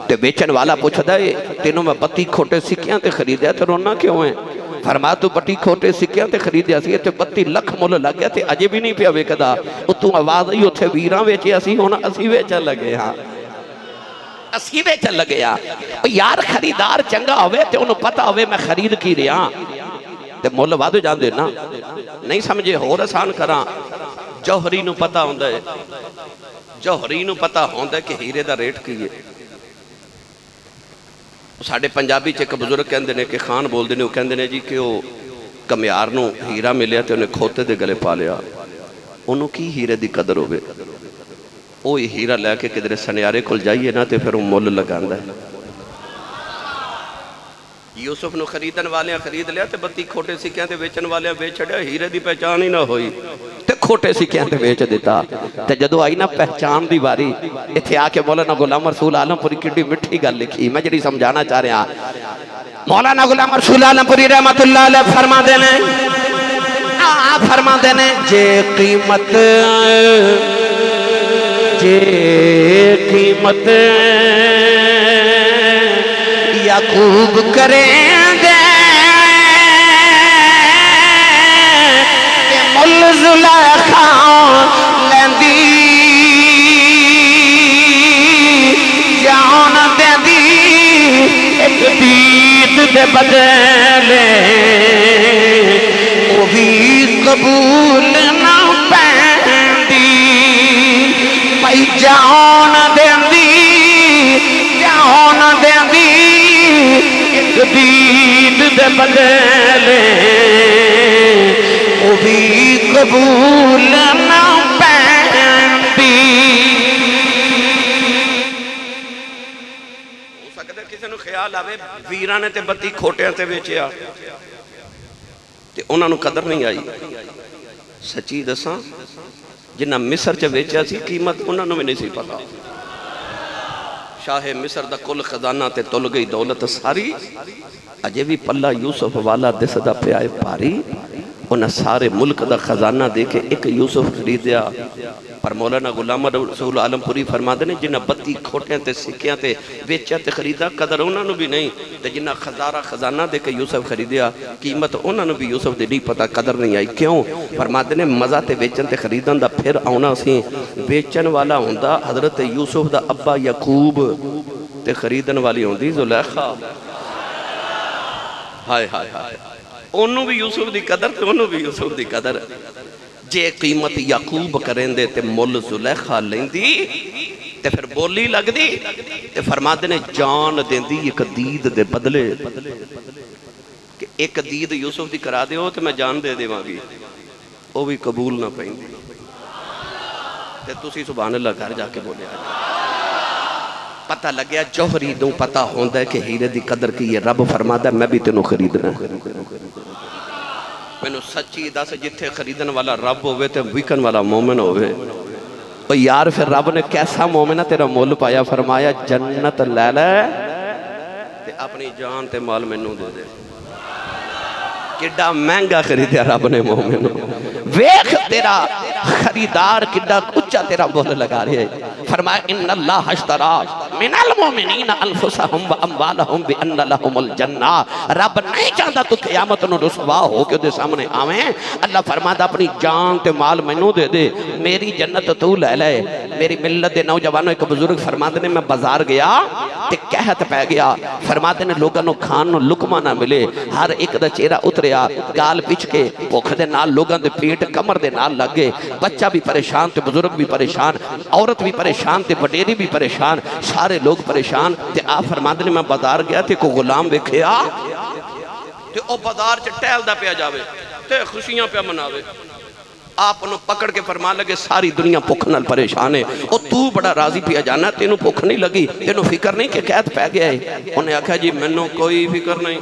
تے بیچن والا پوچھ دائے تینوں میں 32 کھوٹے سکیاں تے خریدیا تے رونا کیوں ہیں فرما تو 32 کھوٹے سکیاں تے خریدیا سی تے 32 لکھ مول لگ گیا تے اجے بھی نہیں پیا ویکدا او تو آواز آئی اوتھے ویراں ویچے اسی ہن اسی ویچن لگے ہاں اسی ویچن لگے ہاں یار خریدار چنگا ہوئے تے انہوں پتہ ہوئے میں خرید کی رہا تے مول وادو جان دے نا نہیں سمجھے ہو رسان کراں جوہری نو پتہ ہوندہ ہے جوہری نو پتہ ہوندہ ہے کہ ہیرے دا ریٹ کی ہے ساڑھے پنجابی چے ایک بزرگ کہندے نے کہ خان بول دینے وہ کہندے نے جی کہ وہ کمیار نو ہیرا ملیا تے انہیں کھوتے دے گلے پا لیا انہوں کی ہیرے دی قدر ہوئے وہ ہیرا لے کے کدھر سنیارے کھل جائیے نا تے پھر وہ مول لگاندہ ہے یوسف نو خریدن والیاں خرید لیا تے 32 کھوٹے سکیاں تے بیچن والیاں بیچ چھڑیا ہیرے دی پہچان ہی نہ ہوئی تے کھوٹے سکیاں تے بیچ دیتا تے جدو آئی نا پہچان دی باری اتھے آکے مولانا غلام رسول عالم پوری کڈی مٹھی گل لکھی میں جڑی سمجھانا چاہ رہے ہیں مولانا غلام رسول عالم پوری رحمت اللہ علیہ فرما دینے فرما دینے جے قیمت یعقوب کریں دے کہ مل زلیخا لیندی جان دے دی ایک دی بدلے وہ بھی قبول نہ پیندی بھائی جان دیندی ایک دید دے بدلے وہ بھی قبول نہ پیندی ہو سکتا ہے کسی نے خیال آوے ویران نے تے بتی کھوٹیاں تے ویچیا تے انہاں نو قدر نہیں آئی سچی دساں جنہاں مصر چے ویچیا سی قیمت انہاں نو بھی نہیں سی پتا شاہ مصر دا کل خزانہ تے تل گئی دولت ساری اجے بھی پلہ یوسف والا دس دا پیائے پاری انہاں سارے ملک دا خزانہ دے کے ایک یوسف خریدیا پر مولانا غلام رسول عالم پوری فرما دینے جنہاں بتی کھوٹیں تے سکیاں تے ویچیا تے خریدا قدر انہاں نو بھی نہیں تے جنہاں خزانہ دے کے یوسف خریدیا قیمت انہاں نو بھی یوسف دے نہیں پتا قدر نہیں آئی کیوں فرما دینے مزہ تے ویچن تے خریدن دا پھر آنا سی ویچن والا ہوندہ حضرت یوسف دا ابا یعقوب تے خریدن والی ہوندی زلیخا ہائے ہائے ہائے انہوں بھی یوسف دی قدر تے انہوں بھی یوسف دی قدر جے قیمت یعقوب کریں دے تے مل زلیخا لیں دی تے پھر بولی لگ دی تے فرما دینے جان دیں دی ایک دید دے بدلے کہ ایک دید یوسف دی کرا دے ہو تے میں جان دے دے وانگی وہ بھی قبول نہ پہیں دی تے تُسی سبحان اللہ گھر جا کے بولے آجا پتہ لگیا جوہری دوں پتہ ہوندہ ہے کہ ہیرے دی قدر کی یہ رب فرما دے میں بھی تینوں خریدنا ہے میں نے سچی دا سے جتھے خریدن والا رب ہوئے تے ویکن والا مومن ہوئے اور یار پھر رب نے کیسا مومنہ تیرا مول پایا فرمایا جنت لے لے تے اپنی جان تے مال میں نو دے دے کڈا مہنگا خریدیا رب نے مومن ویخ تیرا خریدار کڈا اچھا تیرا بول لگا رہے ہیں فرمایا ان اللہ اشترا من المومنین انفسہم و اموالہم بان لہم الجنہ رب نہیں چاہتا تو قیامت نو رسوا ہو کے دے سامنے آویں اللہ فرماتا اپنی جان تے مال منو دے دے میری جنت تو لے لے میری ملت دے نوجوانوں ایک بزرگ فرماتے نے میں بازار گیا تے کہت پہ گیا فرماتے نے لوگاں نو کھان نو لکمہ نہ ملے ہر ایک دا چہرہ اتریا گال پچ کے بھوک دے نال لوگاں دے پیٹ کمر دے نال لگے بچہ بھی پریشان تے بزرگ بھی پریشان عورت بھی پریشان تے وڈیری بھی پریشان سارے لوگ پریشان تے آپ فرماتے نے میں بازار گیا تے کو غلام ویکھیا تے او بازار چ ٹہلدا پیا جاوے تے خوشیاں پیا مناوے آپ انہوں پکڑ کے فرما لگے ساری دنیا بھوک نال پریشان ہے او تو بڑا راضی پیا جانا تینوں بھوک نہیں لگی تینوں فکر نہیں کہ قید پہ گیا ہے انہیں آکھا جی منوں کوئی فکر نہیں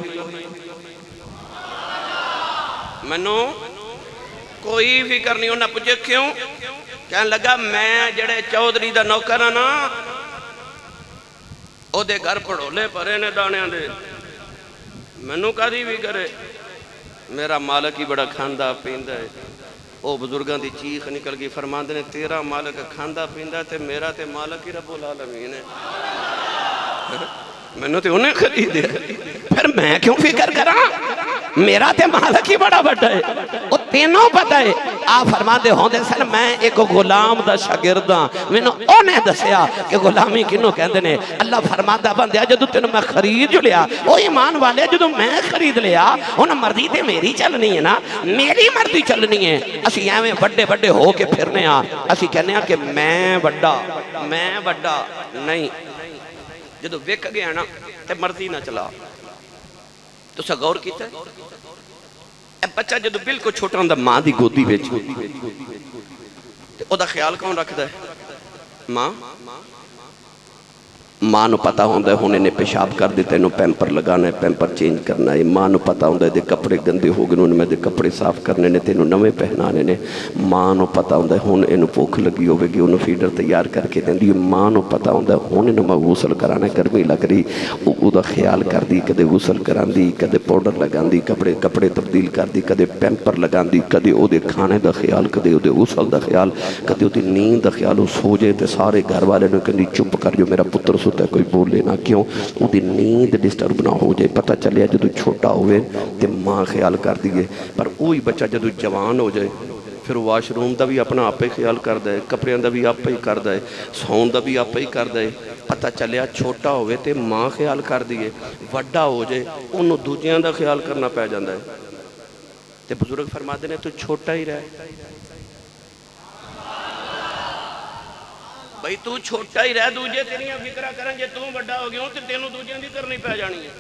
منوں کوئی فکر نہیں انہیں پوچھے کیوں کہنے لگا میں جڑے چودھری دا نوکر نا او دے گھر پڑھولے پرے نے دانیاں دے منوں کدی بھی کرے میرا مالک ہی بڑا کھاندہ پیندہ ہے او بزرگاں دی چیخ نکل گئی فرماندے نے تیرا مالک کھاندہ پیندہ تے میرا تے مالک ہی رب العالمین ہے میں نے تے انہیں خریدے پھر میں کیوں فکر کراں میرا تے مالک ہی بڑا بڑا ہے وہ تینوں پتہ ہے آپ فرماندے ہوندے سن میں ایک غلام دا شاگرداں میں نے انہیں دسیا کہ غلامی کنوں کہندے نے اللہ فرماندہ بندیا جدو تینوں میں خرید جو لیا وہ ایمان والے جدو میں خرید لیا انہیں مرضی تے میری چلنی ہے نا میری مرضی چلنی ہے اسی ایویں بڑے بڑے ہو کے پھرنے ہاں اسی کہنے ہاں کہ میں بڑا نہیں جدو وک گیا نا تے مرضی نہ چلا تو سا غور کیتا ہے اے بچہ جدو بالکل چھوٹا ہوں دا ماں دی گودی بیچ او دا خیال کون رکھ دا ہے ماں نو پتا ہوندہ ہے ہونے نے پیشاب کر دیتے انہوں پیمپر لگانا ہے پیمپر چینج کرنا ہے ماں نو پتا ہوندہ ہے دے کپڑے گندے ہو گئے انہوں میں دے کپڑے صاف کرنے نے تینوں نوے پہنانے نے ماں نو پتا ہوندہ ہے ہونے انہوں پوکھ لگی ہوئے گی انہوں فیڈر تیار کر کے دیں دی ماں نو پتا ہوندہ ہے ہونے نو میں غسل کرانا ہے گرمی لگ رہی او دا خیال کر دی کدے غسل کران دی کدے پوڈر لگان دی کپڑے تبدیل کر دی کدے پیمپر لگان دی کدے او دے کھانے دا خیال کدے او دے غسل دا خیال کدے او دے نیند دا خیال او سو جائے تے سارے گھر والے نے کہندی چپ کر جو میرا پتر سوتا ہے کوئی بولے نہ کیوں وہ دی نیند ڈسٹرب نہ ہو جائے پتہ چلیا جدو چھوٹا ہوئے تے ماں خیال کر دیئے پر وہی بچہ جدو جوان ہو جائے پھر واش روم دا بھی اپنا آپ ہی خیال کر دے، کپڑیاں دا بھی آپ ہی کر دے، سون دا بھی آپ ہی کر دے. پتہ چلیا چھوٹا ہوئے تے ماں خیال کر دیئے، وڈا ہو جائے انہوں دوجیاں دا خیال کرنا پہ جاندہ ہے. تے بزرگ فرما دینے تو چھوٹا ہی رہے بھئی، تو چھوٹا ہی رہے، دوجے تیریاں فکرہ کریں جے تو بڑا ہو گیا ہوں تے تینوں دوجیاں دی کرنی پہ جانی ہے.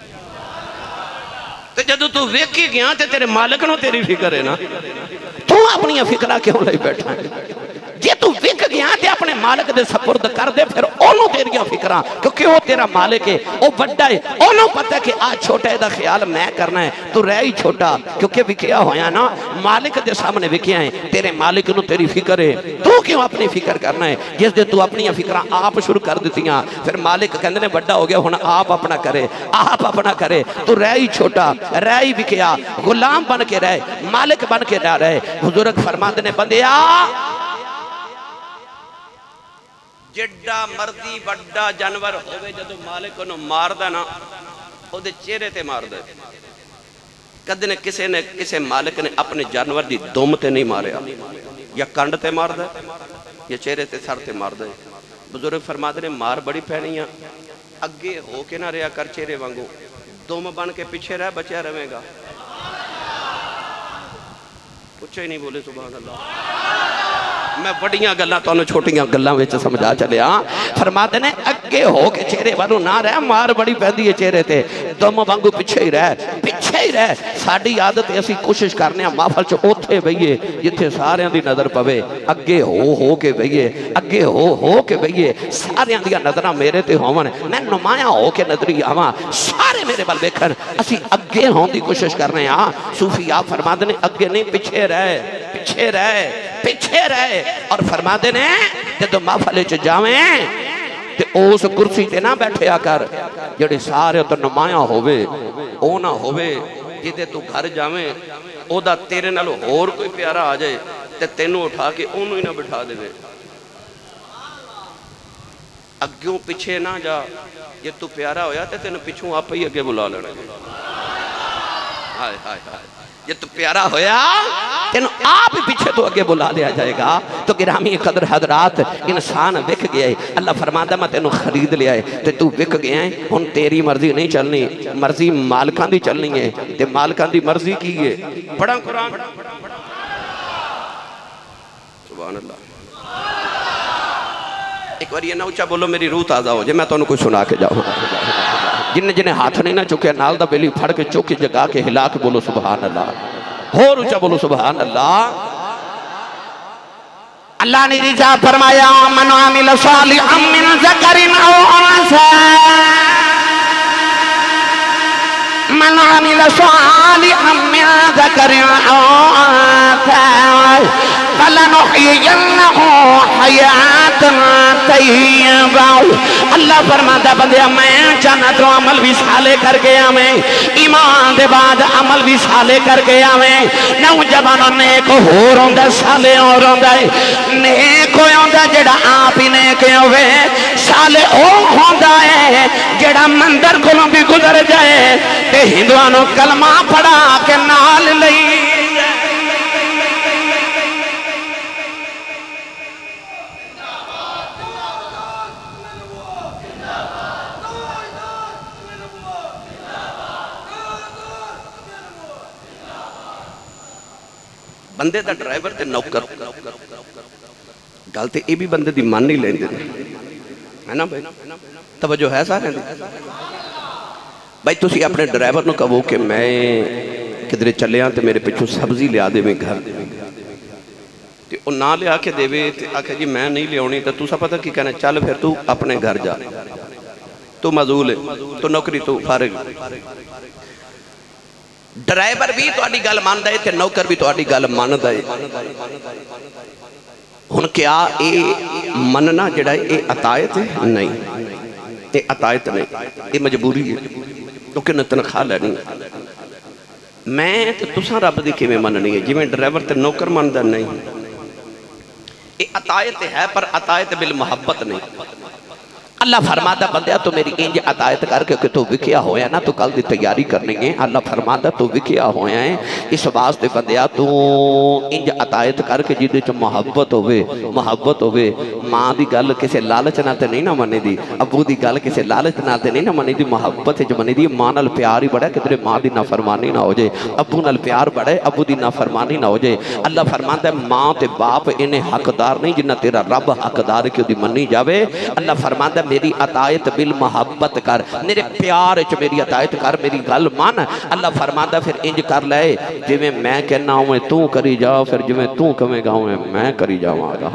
تے جدو تو ویکھی گیا تے تیرے مالک نو تیری فکر ہے نا، تو اپنی فکرہ کیوں لئی بیٹھا ہے؟ جے تو وک گیا تے اپنے مالک دے سپرد کر دے، پھر انہوں تیریاں فکرہ، کیونکہ وہ تیرا مالک ہے، وہ بڑا ہے، انہوں پتہ کہ آج چھوٹے دا خیال میں کرنا ہے، تو رہ ہی چھوٹا، کیونکہ وکیا ہویا نا، مالک دے سامنے وکیا ہیں، تیرے مالک نو تیری فکر ہے، تو کیوں اپنی فکر کرنا ہے؟ جس دے تو اپنی فکرہ آپ شروع کر دیتیاں، پھر مالک کہندے نے بڑا ہو گیا ہونا آپ اپنا کرے، آپ اپنا کرے، تو رہ ہی چھوٹا، رہ ہی وکیا، غلام بن کے رہے، مالک بن کے نہ رہے. بزرگ فرماندے نے بندیا جڈا مردی بڑا جانور ہوئے جدو مالک انہوں مار دا نا او دے چہرے تے مار دے. کدنے کسے مالک نے اپنے جانور دی دوم تے نہیں ماریا، یا کانڈ تے مار دے یا چہرے تے سر تے مار دے. بزرگ فرما دے نے مار بڑی پہنیاں، اگے ہو کے نہ رہا کر چہرے وانگو، دوم بن کے پیچھے رہ بچیا رہے گا. کچھ ہی نہیں بولے سبحان اللہ. میں بڑیاں گلہ تو انہوں چھوٹیاں گلہ ویچے سمجھا چلے ہاں. فرماتے نے اگے ہو کے چہرے وانو نہ رہے، مار بڑی پہندی ہے چہرے تے، دوم وانگو پیچھے ہی رہے. ساڑھی عادت ایسی کوشش کرنے ہیں محفل چو اوتھے بھئیے جتھے سارے دی نظر پوے، اگے ہو کے بھئیے، اگے ہو کے بھئیے، سارے دیا نظرہ میرے تے ہوون، میں نمایاں ہو کے نظری آواں، سارے میرے بل بیکھن، اسی اگے ہون دی کوشش کرنے ہیں. صوفی آپ فرما دینے اگے نہیں پیچھے رہے اور فرما دینے جدو محفلے چ جاویں تے اس کرسی تے نہ بیٹھے آکر جڑے سارے تو نمایاں ہوئے، او نہ ہوئے جدے تو گھر جاویں او دا تیرے نالو اور کوئی پیارا آ جائے تے تینوں اٹھا کے انہوں ہی نہ بٹھا دے. اگیوں پیچھے نہ جا، یہ تو پیارا ہویا تے تینوں پیچھوں آپ ہی اگے بلا لینا. ہائے ہائے ہائے، یہ تو پیارا ہویا تینوں آپ پیچھے تو اگے بلا لیا جائے گا. تو گرامی قدر حضرات، انسان وک گیا ہے، اللہ فرماتا میں تینوں خرید لیا ہے تے تو وک گیا ہے، ہن تیری مرضی نہیں چلنی، مرضی مالکان دی چلنی ہے. تے مالکان دی مرضی کی ہے، پڑھا قرآن سبحان اللہ. ایک بار یہ نہ اچھا بولو میری روح تازہ ہو جائے، میں تو انہوں کوئی سنا کے جاؤں. جنہیں ہاتھ نہیں نہ چکے نال دا بیلی پھڑ کے چوکی جگا کے ہلا کے بولو سبحان اللہ. اور اچھا بولو سبحان اللہ. اللہ نے رضا فرمایا من عامل صالحا من ذکر او انثى، من عامل صالحا من ذکر او انثى فلنحيينه حیاتا طیبا. اللہ فرماتا بندیا میں چاہنا تو عمل بھی سالے کر کے آمیں، ایمان دے بعد عمل بھی سالے کر کے آمیں. نوجوانوں نیک ہو روندہ سالے ہو روندہ نیک ہو روندہ جڑا آپ ہی نیک ہوئے، سالے ہو روندہ ہے جڑا مندر کلوں بھی گزر جائے تے ہندوانوں کلمہ پڑھا کے نال لئی. بندے دا ڈرائیور تے نوکر گلتے اے بھی بندے دی مان نہیں لیں دے ہے نا بھائی. توجہ ہے سارے دی بھائی. تسی اپنے ڈرائیور نو کہو کہ میں کدھرے چلے ہاں تے میرے پچھو سبزی لیا دے میں گھر تے او نہ لیا کے دے وے تے آکھے جی میں نہیں لے ہونی تے تو سا پتہ کی کہنا چل پھر تو اپنے گھر جا، تو معذول ہے، تو نوکری تو فارغ. ڈرائیور بھی تو آڈی گل مان دائے تے نوکر بھی تو آڈی گل مان دائے. ہن کیا اے مننا جڑا اے عطایت ہے؟ نہیں، اے عطایت نہیں، اے مجبوری ہے، کیونکہ نہ تنخواہ لینی. میں تے تساں رب دی کیویں مننی ہے جی میں ڈرائیور تے نوکر ماندا نہیں. اے عطایت ہے پر عطایت بالمحبت نہیں. اللہ فرماتا بندیا تو میری انج عطایت کر کے کہ تو وکیا ہویا نا تو کل دی تیاری کرنی ہے اللہ فرماتا تو وکیا ہویا ہے اس واسطے بندیا تو انج عطایت کر کے جیدے چو محبت ہوئے ماں دی گل کسے لالچ نہ تے نہیں نہ منی دی ابو دی گل کسے لالچ نہ تے نہیں نہ منی دی محبت جو منی دی ماں نال پیار ہی بڑا کہ تیرے ماں دی نافرمانی نہ ہو جائے ابو نال پیار بڑا ہے ابو دی نافرمانی نہ ہو جائے اللہ فرماتا ہے ماں تے باپ انہیں حقدار نہیں جنہ تیرا رب حقدار کیوں دی منی جاوے اللہ فرماتا ہے میری عطایت بالمحبت کر میرے پیار چ میری عطایت کر میری گل مان اللہ فرماتا پھر انج کر لے جویں میں کہنا ہوں تو کری جا پھر جویں تو کہے گا ہوں میں کری جاواں گا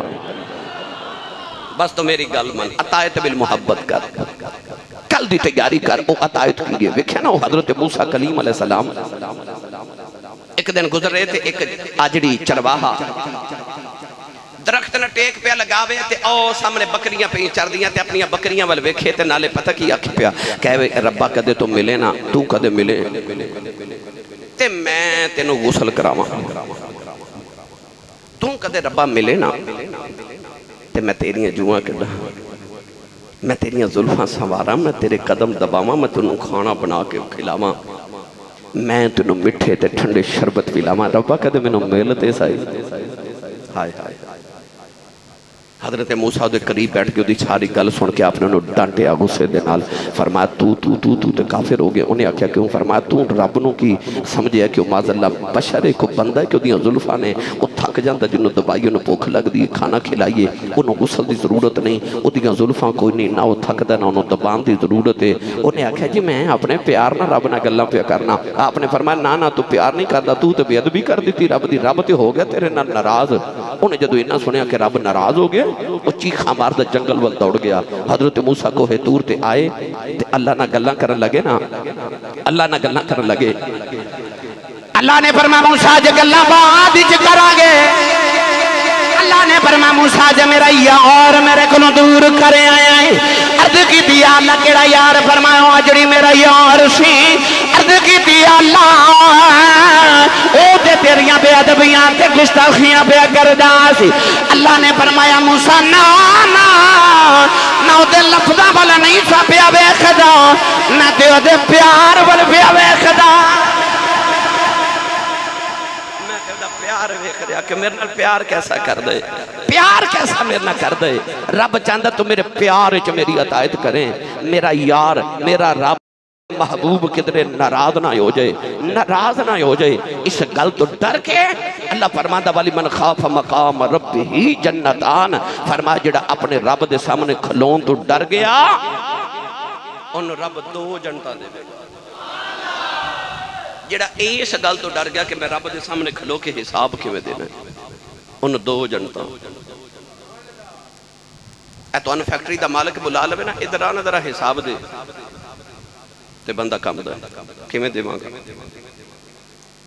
بس تو میری گل مان عطایت بالمحبت کر کل دی تیاری کر وہ عطایت کی گئے ویکھیا نا حضرت موسیٰ کلیم علیہ السلام ایک دن گزر رہے تھے ایک آجڑی چرواہا درخت نہ ٹیک پہ لگاوے تے او سامنے بکریاں پہ چر دیاں تے اپنی بکریاں وال ویکھے تے نالے پتہ کی آکھ پیا کہے ربا کدے تو ملے نا تو کدے ملے تے میں تینو غسل کراواں تو کدے ربا ملے نا تے میں تیریاں جوہاں کڈا میں تیریاں زلفاں سنواراں میں تیرے قدم دباواں میں تینو کھانا بنا کے کھلاواں میں تینو مٹھے تے ٹھنڈے شربت پلاواں ربا کدے مینوں ملتے سائی ہائے ہائے حضرت موسیٰ دے قریب بیٹھ کے دی ساری گل سن کے آپ نے انہوں ڈانٹے غصے دے نال فرمایا تو تے کافر ہو گئے انہیں آکھیا کیوں فرمایا تو رب نو کی سمجھے کہ معاذ اللہ بشر ہے کو بندہ ہے کہ دیاں زلفاں نے وہ تھک جاندا جنوں دبائی انہوں بھوک لگ دی کھانا کھلائیے انہوں غسل دی ضرورت نہیں وہ دیاں زلفاں کوئی نہیں نہ وہ تھک دا نہ انہوں دبان دی ضرورت ہے انہیں آکھیا جی میں اپنے پیار نہ رب نہ گلاں پہ کرنا آپ نے فرمایا نہ تو پیار نہیں کردا تو تے بے ادبی کر دیتی رب دی رب تے ہو گیا تیرے نال ناراض انہیں جدو انہاں سنیا کہ رب ناراض ہو گیا وہ چیخا ماردہ جنگل وال دوڑ گیا حضرت موسیٰ کو تور تے آئے تے اللہ نہ گلاں کرن لگے نا اللہ نہ گلاں کرن لگے اللہ نے فرمایا موسیٰ جے گلاں بعد وچ کرانگے اللہ نے فرمایا موسیٰ جے میرا یار میرے کولوں دور کرے آیا ہے عرض کی دی اللہ کیڑا یار فرمایا اجڑی میرا یار سی عرض کی دی اللہ او تے تیریاں بے ادبیاں تے گستاخیاں پہ کردا سی اللہ نے فرمایا موسیٰ نا دے لفظاں والا نہیں سا پیا ویکھدا نہ دے پیار والا پیا ویکھدا پیار ویکھ رہا کہ میرے نال پیار کیسا کر دے پیار کیسا میرے نال کر دے رب چاہتا تو میرے پیار وچ میری عطایت کریں میرا یار میرا رب محبوب کدھرے ناراض نہ ہو جائے اس گل تو ڈر کے اللہ فرماتا والی من خاف مقام رب ہی جنتان فرمایا جڑا اپنے رب دے سامنے کھلون تو ڈر گیا ان رب دو جنتاں دے گا جڑا اس گل تو ڈر گیا کہ میں رب دے سامنے کھلو کے حساب کیویں دینا ان دو جنتاں اے تو ان فیکٹری دا مالک بلا لوے نا ادھر آنا ذرا حساب دے تے بندہ کم دا کیویں دیواں گا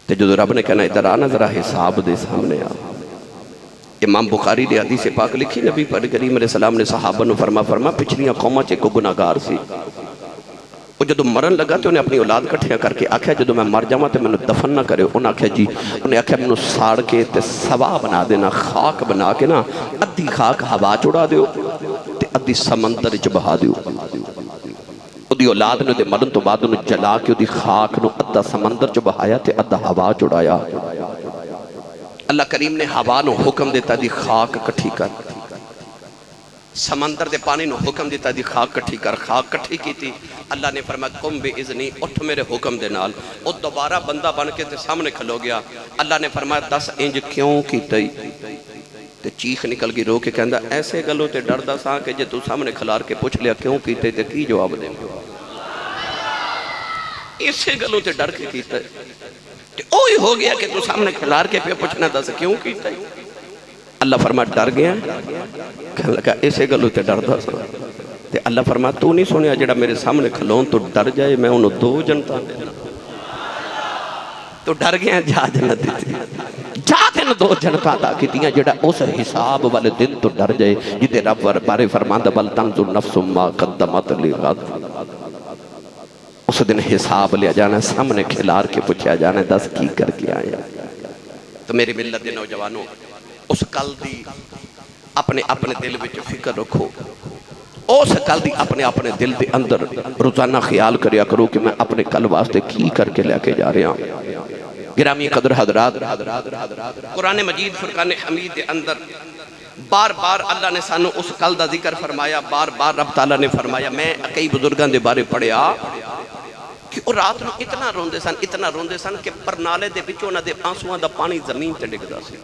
تے جدو رب نے کہنا ادھر آنا ذرا حساب دے سامنے آ امام بخاری نے حدیث پاک لکھی نبی پاک کریم علیہ السلام نے صحابہ نو فرما پچھلیاں قوماں چ کوئی گناہگار سی وہ جدو مرن لگا تو انہیں اپنی اولاد کٹھیاں کر کے آکھیا جدو میں مر جاواں تے میں دفن نہ کرے انہیں آکھیا جی انہیں آکھیا میں ساڑ کے تے سوا بنا دینا خاک بنا کے نا ادھی خاک ہوا چڑا دیو تے ادھی سمندر چ بہا دیو دی اولاد نے دے مرن تو بعد انہیں جلا کے دی خاک نو ادھا سمندر چ بہایا تے ادھا ہوا چڑایا اللہ کریم نے ہوا نو حکم دیتا دی خاک کٹھی کر سمندر دے پانی نو حکم دیتا دی خاک کٹھی کر خاک کٹھی کی تھی اللہ نے فرمایا کم بے اذنی اٹھ میرے حکم دے نال او دوبارہ بندہ بن کے تے سامنے کھلو گیا اللہ نے فرمایا 10 انج کیوں کیتے تے چیخ نکل گئی رو کے کہندا ایسے گلوں تے ڈردا سا کہ جے تو سامنے کھلار کے پوچھ لیا کیوں کیتے تے کی جواب دے ایسے گلوں تے ڈر کے کیتے تے اوہی ہو گیا کہ تو سامنے کھلار کے پہ پوچھنا دس کیوں کیتے اللہ فرمایا ڈر گیا کہنے لگا ایسے گلوں تے ڈردا سا تے اللہ فرمایا تو نہیں سنیا جڑا میرے سامنے کھلون تو ڈر جائے میں انہوں 2 جنتاں دینا تو ڈر گیا جا جنت دیتی جا تین 2 جنتاں دا کی دیاں جڑا اس حساب والے دن تو ڈر جائے جدے رب بارے فرماندہ بل تنظر نفس ما قدمت لغد اس دن حساب لیا جانا سامنے کھلار کے پوچھا جانا 10 کی کر کے آیا تو میری ملت دے نوجوانوں اس کل دی اپنے دل وچ فکر رکھو اس گل دی اپنے اپنے دل دے اندر روزانہ خیال کریا کرو کہ میں اپنے کل واسطے کی کر کے لے کے جا رہا ہوں۔ گرامی قدر حضرات، قرآن مجید فرقان حمید دے اندر بار بار اللہ نے سانو اس کل دا ذکر فرمایا، بار بار رب تعالیٰ نے فرمایا۔ میں کئی بزرگان دے بارے پڑھیا کہ وہ رات نو اتنا روندے سن کہ پرنالے دے بچوں انہاں دے آنسواں دا پانی زمین تے ڈگدا سی۔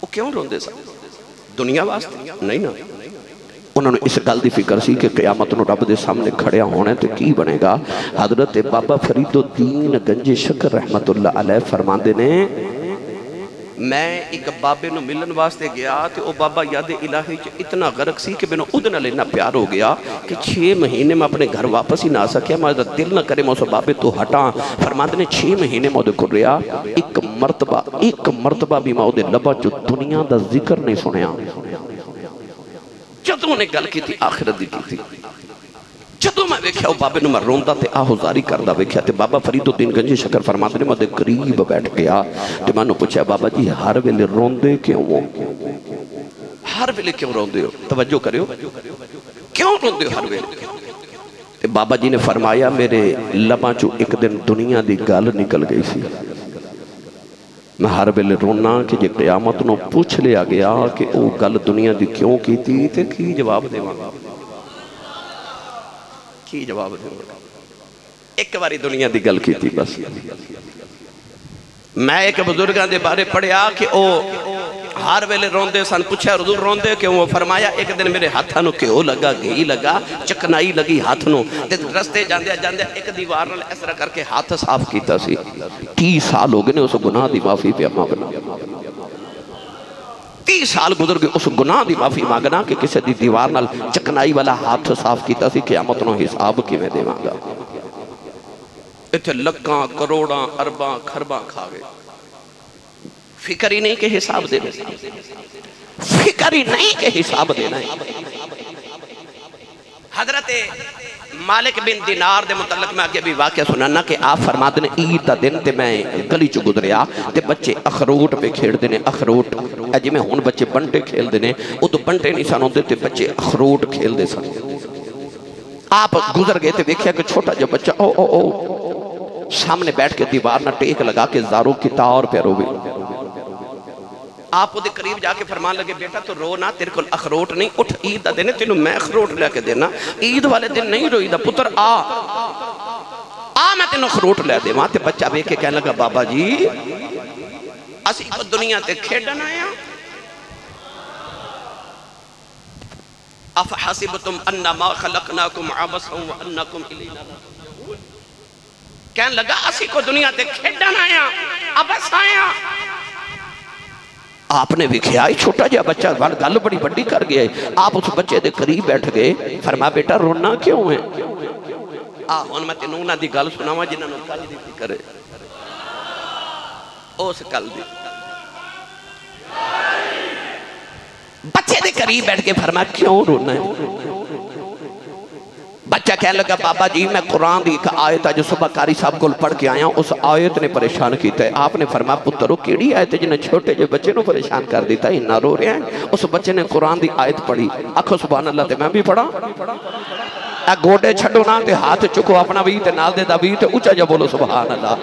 وہ کیوں روندے سن؟ دنیا واسطے نہیں نا، انہوں نے اس گل دی فکر سی کہ قیامت نو رب دے سامنے کھڑیا ہونے تو کی بنے گا۔ حضرت بابا فرید الدین گنج شکر رحمت اللہ علیہ فرماندے نے میں ایک بابے نو ملن واسطے گیا تو او بابا یاد الہی اتنا غرق سی کہ میں نے ادھنا لینا پیار ہو گیا کہ 6 مہینے میں اپنے گھر واپس ہی نہ سکیا، میں دل نہ کرے میں اس بابے تو ہٹاں۔ فرماندے نے 6 مہینے میں دے کر رہا، ایک مرتبہ بھی میں دے لبا جو دنیا دا ذکر نہیں سنیا۔ جدوں نے گل کی تھی آخرت دی کی تھی، جدوں میں ویکھیا او بابے نو میں روندا تے آہوزاری کردا ویکھیا تے بابا فرید الدین گنج شکر فرماندے نے میں دے قریب بیٹھ گیا تے میں نے پوچھا بابا جی ہر ویلے روندے کیوں ہو؟ ہر ویلے کیوں روندے ہو؟ توجہ کریو، کیوں روندے ہو ہر ویلے؟ تے بابا جی نے فرمایا میرے لباں چوں ایک دن دنیا دی گل نکل گئی سی، میں ہر ویلے رونا کہ جے قیامت نو پوچھ لیا گیا کہ او گل دنیا دی کیوں کی تھی تے کی جواب دے مانگا، کی جواب دے مانگا۔ ایک باری دنیا دی گل کی تھی بس۔ میں ایک بزرگان دے بارے پڑھیا کہ او ہر ویلے روندے سن، پوچھا حضور روندے کیوں؟ وہ فرمایا ایک دن میرے ہاتھاں نو کیوں لگا، گھی لگا، چکنائی لگی ہاتھ نو تے رستے جاندے ایک دیوار نال اس طرح کر کے ہاتھ صاف کیتا سی۔ 30 سال ہو گئے نے اس گناہ دی معافی پہ مانگنا، 30 سال گزر گئے اس گناہ دی معافی مانگنا کہ کسی دی دیوار نال چکنائی والا ہاتھ صاف کیتا سی، قیامت نو حساب کی میں دے مانگا۔ اتھے لکاں کروڑاں ارباں خرباں کھا گئے، فکر ہی نہیں کہ حساب دینا، فکر ہی نہیں کہ حساب دینا ہے۔ حضرت مالک بن دینار دے متعلق میں آگے بھی واقعہ سنانا کہ آپ فرماتے ہیں عید دا دن تے میں گلی چو گزریا تے بچے اخروٹ پہ کھیڑ دینے، اخروٹ جی میں ہون بچے بنٹے کھیل دینے، وہ تو بنٹے نہیں سن ہوتے تے بچے اخروٹ کھیل دے سن۔ آپ گزر گئے تے دیکھیا کہ چھوٹا جو بچہ سامنے بیٹھ کے دیوار نہ ٹیک لگا کے زاروں کی تاور پہ رو گئی۔ آپ وہ دے قریب جا کے فرمان لگے بیٹا تو رو نہ، تیرے کو اخروٹ نہیں، اٹھ عید دا دینے تینوں میں اخروٹ لے کے دینا، عید والے دن نہیں روئی دا پتر میں تینوں اخروٹ لے دے۔ وہاں تے بچہ بے کے کہنے لگا بابا جی اسی کو دنیا تے کھیڑن آیا، افحسبتم انما خلقناکم عبثا وانکم الینا لا ترجعون۔ کہنے لگا اسی کو دنیا تے کھیڑن آیا، عبث آیا۔ آپ نے وکھیا چھوٹا جا بچہ گل بڑی بڑی کر گیا ہے، آپ اس بچے دے قریب بیٹھ گئے، فرمایا بیٹا رونا کیوں ہے؟ ہن میں تینوں انہاں دی گل سناواں جنہاں نوں کل دی فکر ہے، اس کل دی۔ بچے دے قریب بیٹھ کے فرمایا کیوں رونا ہے؟ بچہ کہنے لگا بابا جی میں قرآن دی ایک آیت ہے جو صبح قاری صاحب کو پڑھ کے آیا، اس آیت نے پریشان کیتا ہے۔ آپ نے فرمایا پترو کیڑی آیت ہے جنہیں چھوٹے جو بچے نو پریشان کر دیتا ہے، نہ رو رہے ہیں۔ اس بچے نے قرآن دی آیت پڑھی، آکھو سبحان اللہ تے میں بھی پڑھا، اے گوڑے چھڑو نہ تے ہاتھ چکو اپنا بھی تے نال دے دا بھی تے اچھا جا بولو سبحان اللہ۔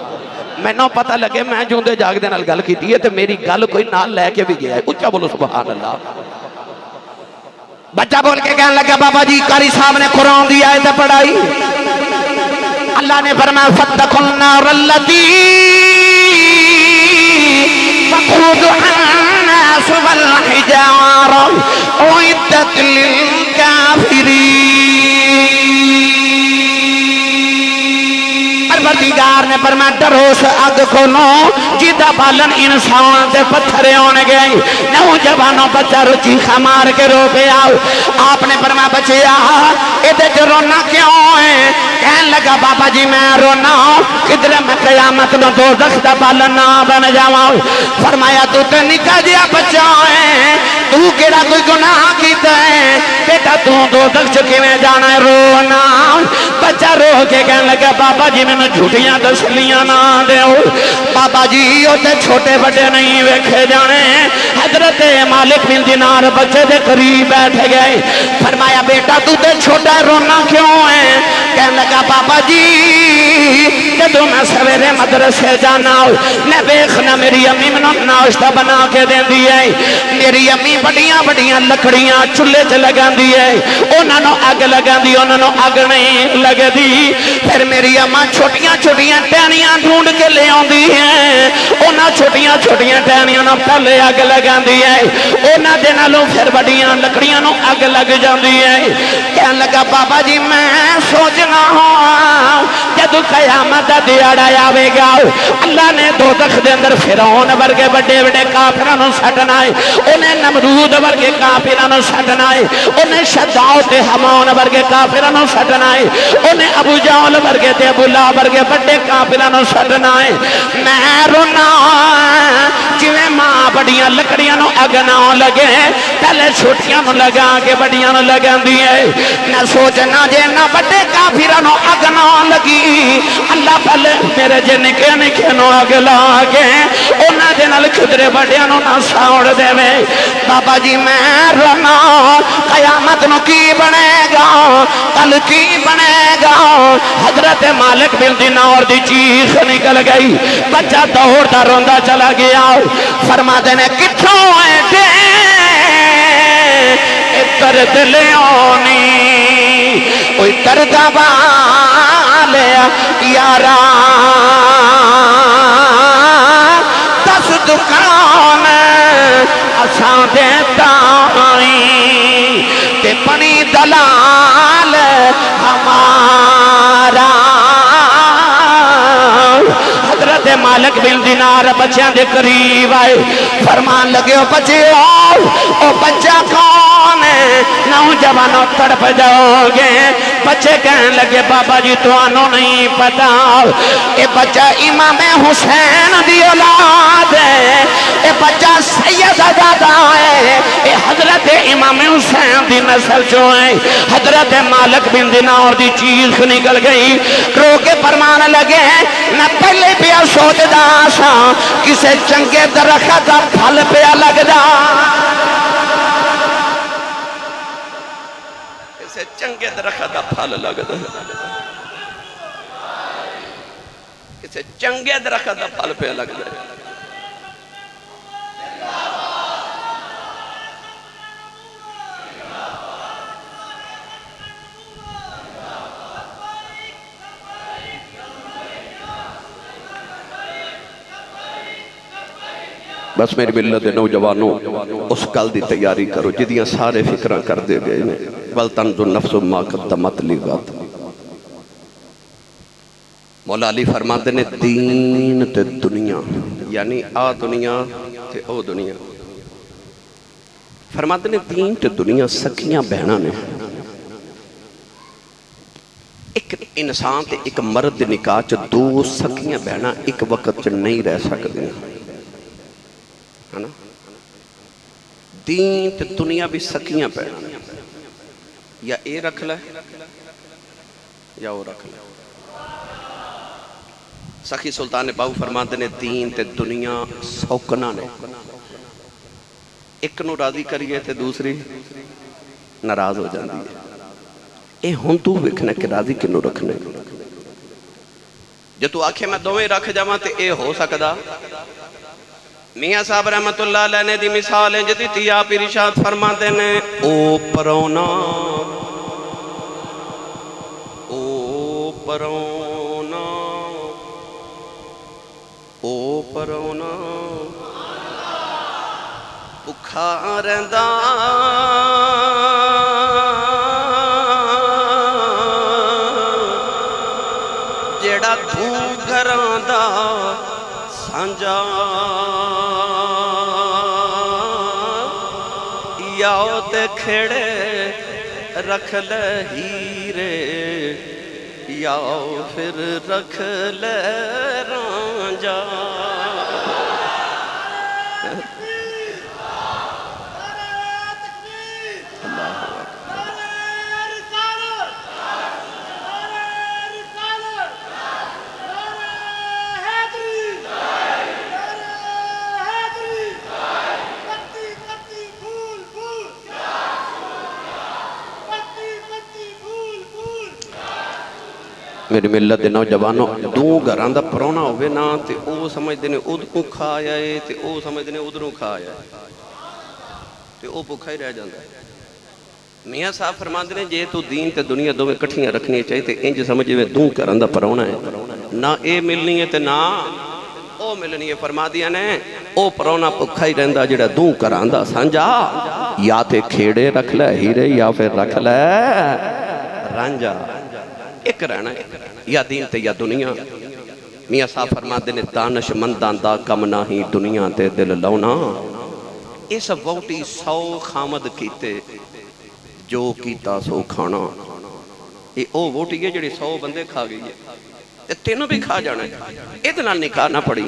میں نو پتہ لگے میں جو دے جاگ دے نال گل کی دیئے تے میری گل کوئی نال لے کے بھی گیا ہے، اچھا بولو سبحان اللہ۔ بچہ بول کے کہنے لگا بابا جی قاری صاحب نے قرآن دی آیت پڑھائی، اللہ نے فرمایا فاتقوا النار التي وقودها الناس والحجارة أعدت للكافرين۔ پروردگار نے فرمایا ڈرو اس اگ کو نو جیدہ بالن انسان دے پتھرے ہونے گئے، نوجوانوں بچہ رچی خمار کے رو پہ آؤ۔ آپ نے فرمایا بچے ادھے جو رونا کیوں ہے؟ کہنے لگا بابا جی میں رونا کدھر میں قیامت نو دوزخ دا بالن نہ بن جاؤں۔ فرمایا تو تے نکا دیا بچہ ہے، تو کے جیڑا کوئی گناہ کیتا ہے بیٹا تو دوزخ چ کیویں جانا ہے رونا بچہ رو کے کہنے لگا بابا جی میں جھوٹیاں تسلیاں نہ دیو بابا جی اوتے چھوٹے بڑے نہیں ویکھے جانے حضرت مالک بن دینار بچے دے قریب بیٹھ گئے فرمایا بیٹا تو تے چھوٹا رونا کیوں ہے کہنے لگا بابا جی جدو میں سویرے مدرسے جانا میں دیکھنا میری امی میں ناشتہ بنا کے دیں دی ہے میری امی بڑیاں بڑیاں لکڑیاں چولہے چ لگا دی ہے انہوں نے اگ لگا دی انہوں نے اگ نہیں لگ دی پھر میری اماں چھوٹیاں چھوٹیاں ٹہنیاں ڈھونڈ کے لے آندی ہیں انہاں چھوٹیاں چھوٹیاں ٹہنیاں نو پہلے اگ لگا دی ہے انہاں دے نالوں پھر بڑیاں لکڑیاں نو اگ لگ جاندی ہے کہنے لگا بابا جی میں سوچنا ہوں جدو قیامت دا دیاڑا آوے گا اللہ نے دوزخ دے اندر فرعون ورگے بڑے بڑے کافرانوں سٹنا ہے انہیں نمرود ورگے کافرانوں سٹنا ہے انہیں شداؤ تے حمون ورگے کافرانوں سٹنا ہے انہیں ابو جہل ورگے تے ابو لہب ورگے بڑے کافرانوں سٹنا ہے میں رونا جویں ماں بڑیاں لکڑیاں نو اگ نہ لگے پہلے چھوٹیاں نو لگا کے بڑیاں نو لگاندی ہے میں سوچنا جے نہ بڑے کافرانوں اگ نہ لگی اللہ پہلے میرے جے نکے نکے نو اگ لاگے انہاں دے نال کھدرے بڑیاں نو نہ ساڑ دے وے بابا جی میں رونا قیامت نو کی بنے گا کل کی بنے گا حضرت مالک بن دینار دی چیخ نکل گئی بچہ دوڑتا روندا چلا گیا فرما دینے کتھوں ہے دے درد لے آنی اوئی درد بالیا یارا دس دکان اساں دیتا آئی تے پنی دلال ہمارا حضرت مالک بن دینار بچیاں دے قریب آئے فرمان لگے او بچے او بچہ کون ہے نوجوانوں تڑپ جاؤ گے بچے کہنے لگے بابا جی تو آنو نہیں پتا اے بچہ امام حسین دی اولاد ہے اے بچہ سید زادہ ہے اے حضرت امام حسین دی نسل جو ہے حضرت مالک بن دینار دی چیخ نکل گئی رو کے فرمان لگے میں پہلے پیا سوچ دا سا کسے چنگے درخت دا پھل پیا لگ دا کسے چنگے درخت دا پھل لگ دا کسے چنگے درخت دا پھل پیا لگ دا بس میری ملت نوجوانوں اس کل دی تیاری کرو جدیاں سارے فکرہ کر دے گئے وَلْتَنْظُرْ نَفْسٌ مَا قَدَّمَتْ لِغَدٍ مولا علی فرماتے نے دین تے دنیا یعنی آ دنیا تے او دنیا فرماتے نے دین تے دنیا سکیاں بہناں نے ایک انسان تے ایک مرد نکاح چ دو سکیاں بہناں ایک وقت چ نہیں رہ سکتے دین تے دنیا بھی سکیاں پہنا یا اے رکھ لے یا وہ رکھ لے سخی سلطان باو فرماتے نے دین تے دنیا سوکنا نے ایک نو راضی کریے تے دوسری ناراض ہو جاندی ہے اے ہون تو وکھنے کے راضی کنو رکھنے جو تو آنکھیں میں دوئے رکھ جاواں تے اے ہو سکدا میاں صاحب رحمت اللہ علیہ نے دی مثالیں جدی تھی آپ ارشاد فرماتے نے او پرونا او پرونا او پرونا بکھا رہندا جیڑا دھو گھراں دا سانجا یاو تے کھڑے رکھ لے ہیرے یاو پھر رکھ لے رانجا میری ملت دے نوجوانوں دو گھراں دا پرونا ہوئے نا تے او سمجھدے نے ادھروں کھا آیا ہے تے او سمجھدے نے ادھروں کھا آیا ہے تے او بھکھا ہی رہ جاندا ہے میاں صاحب فرماندے نے جے تو دین تے دنیا دو میں کٹھیاں رکھنی چاہیے تے انج سمجھے میں دو گھراں دا پرونا ہے نہ اے ملنی ہے تے نہ او ملنی ہے فرما دیا نے او پرونا بھکھا ہی رہندا جڑا دو گھراں دا سانجا یا تے کھیڑے رکھ لے ہیرے یا پھر رکھ لے رانجا ایک رہنا ہے یا دین تے یا دنیا میاں صاحب فرماتے نے دانش مندان دا کم نہ ہی دنیا تے دل لونا اس ووٹی 100 خامد کیتے جو کیتا سو کھانا اے او ووٹی ہے جڑی 100 بندے کھا گئی ہے تینوں بھی کھا جانا ہے ادھے نال نکاح نہ پڑی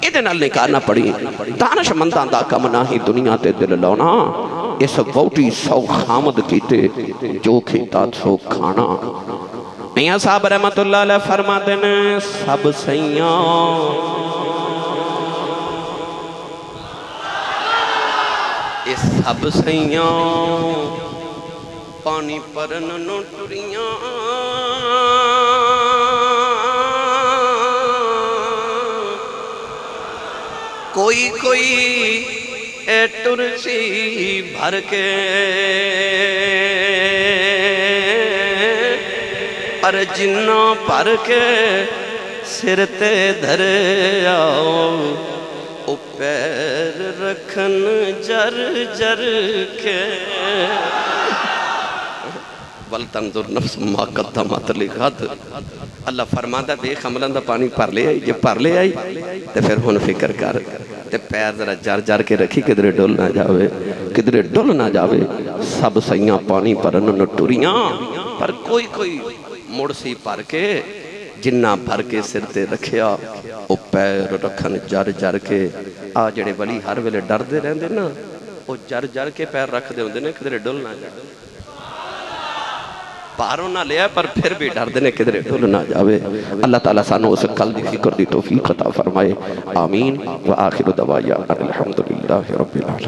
ادھے نال نکاح نہ پڑی دانش مندان دا کم نہ ہی دنیا تے دل لونا اس ووٹی 100 خامد کیتے جو کیتا سو کھانا میاں صاحب رحمت اللہ علیہ فرماتے ہیں سب سیاں اس سب سیاں پانی پرن نو ٹریاں کوئی کوئی اے ٹرسی بھر کے پر جنہ پر کے سرتے دھر آؤ او پیر رکھن جر جر کے وَلْتَنْظُرْ نَفْسٌ مَا قَدَّمَتْ لِغَدٍ اللہ فرماتا بے خملن دا پانی پر لے آئی جب پر لے آئی تے پھر ہن فکر کر تے پیر ذرا جر جر کے رکھی کدھرے ڈول نہ جاوے کدھرے ڈول نہ جاوے سب سیاں پانی پرن نو ٹریاں پر کوئی کوئی مڑ سی پر کے جنہ بھر کے سر تے رکھیا او پیر رکھن جر جر کے آ جڑے ولی ہر ویلے ڈر دے رہندے نا او جر جر کے پیر رکھ دے ہوندے نے کدھرے ڈول نہ جاوے پاروں نہ لیا پر پھر بھی ڈر دینے کدھرے ڈول نہ جاوے اللہ تعالیٰ سانو اسے کل دی فکر دی توفیق عطا فرمائے آمین و آخر دعوایا الحمدللہ رب العالمین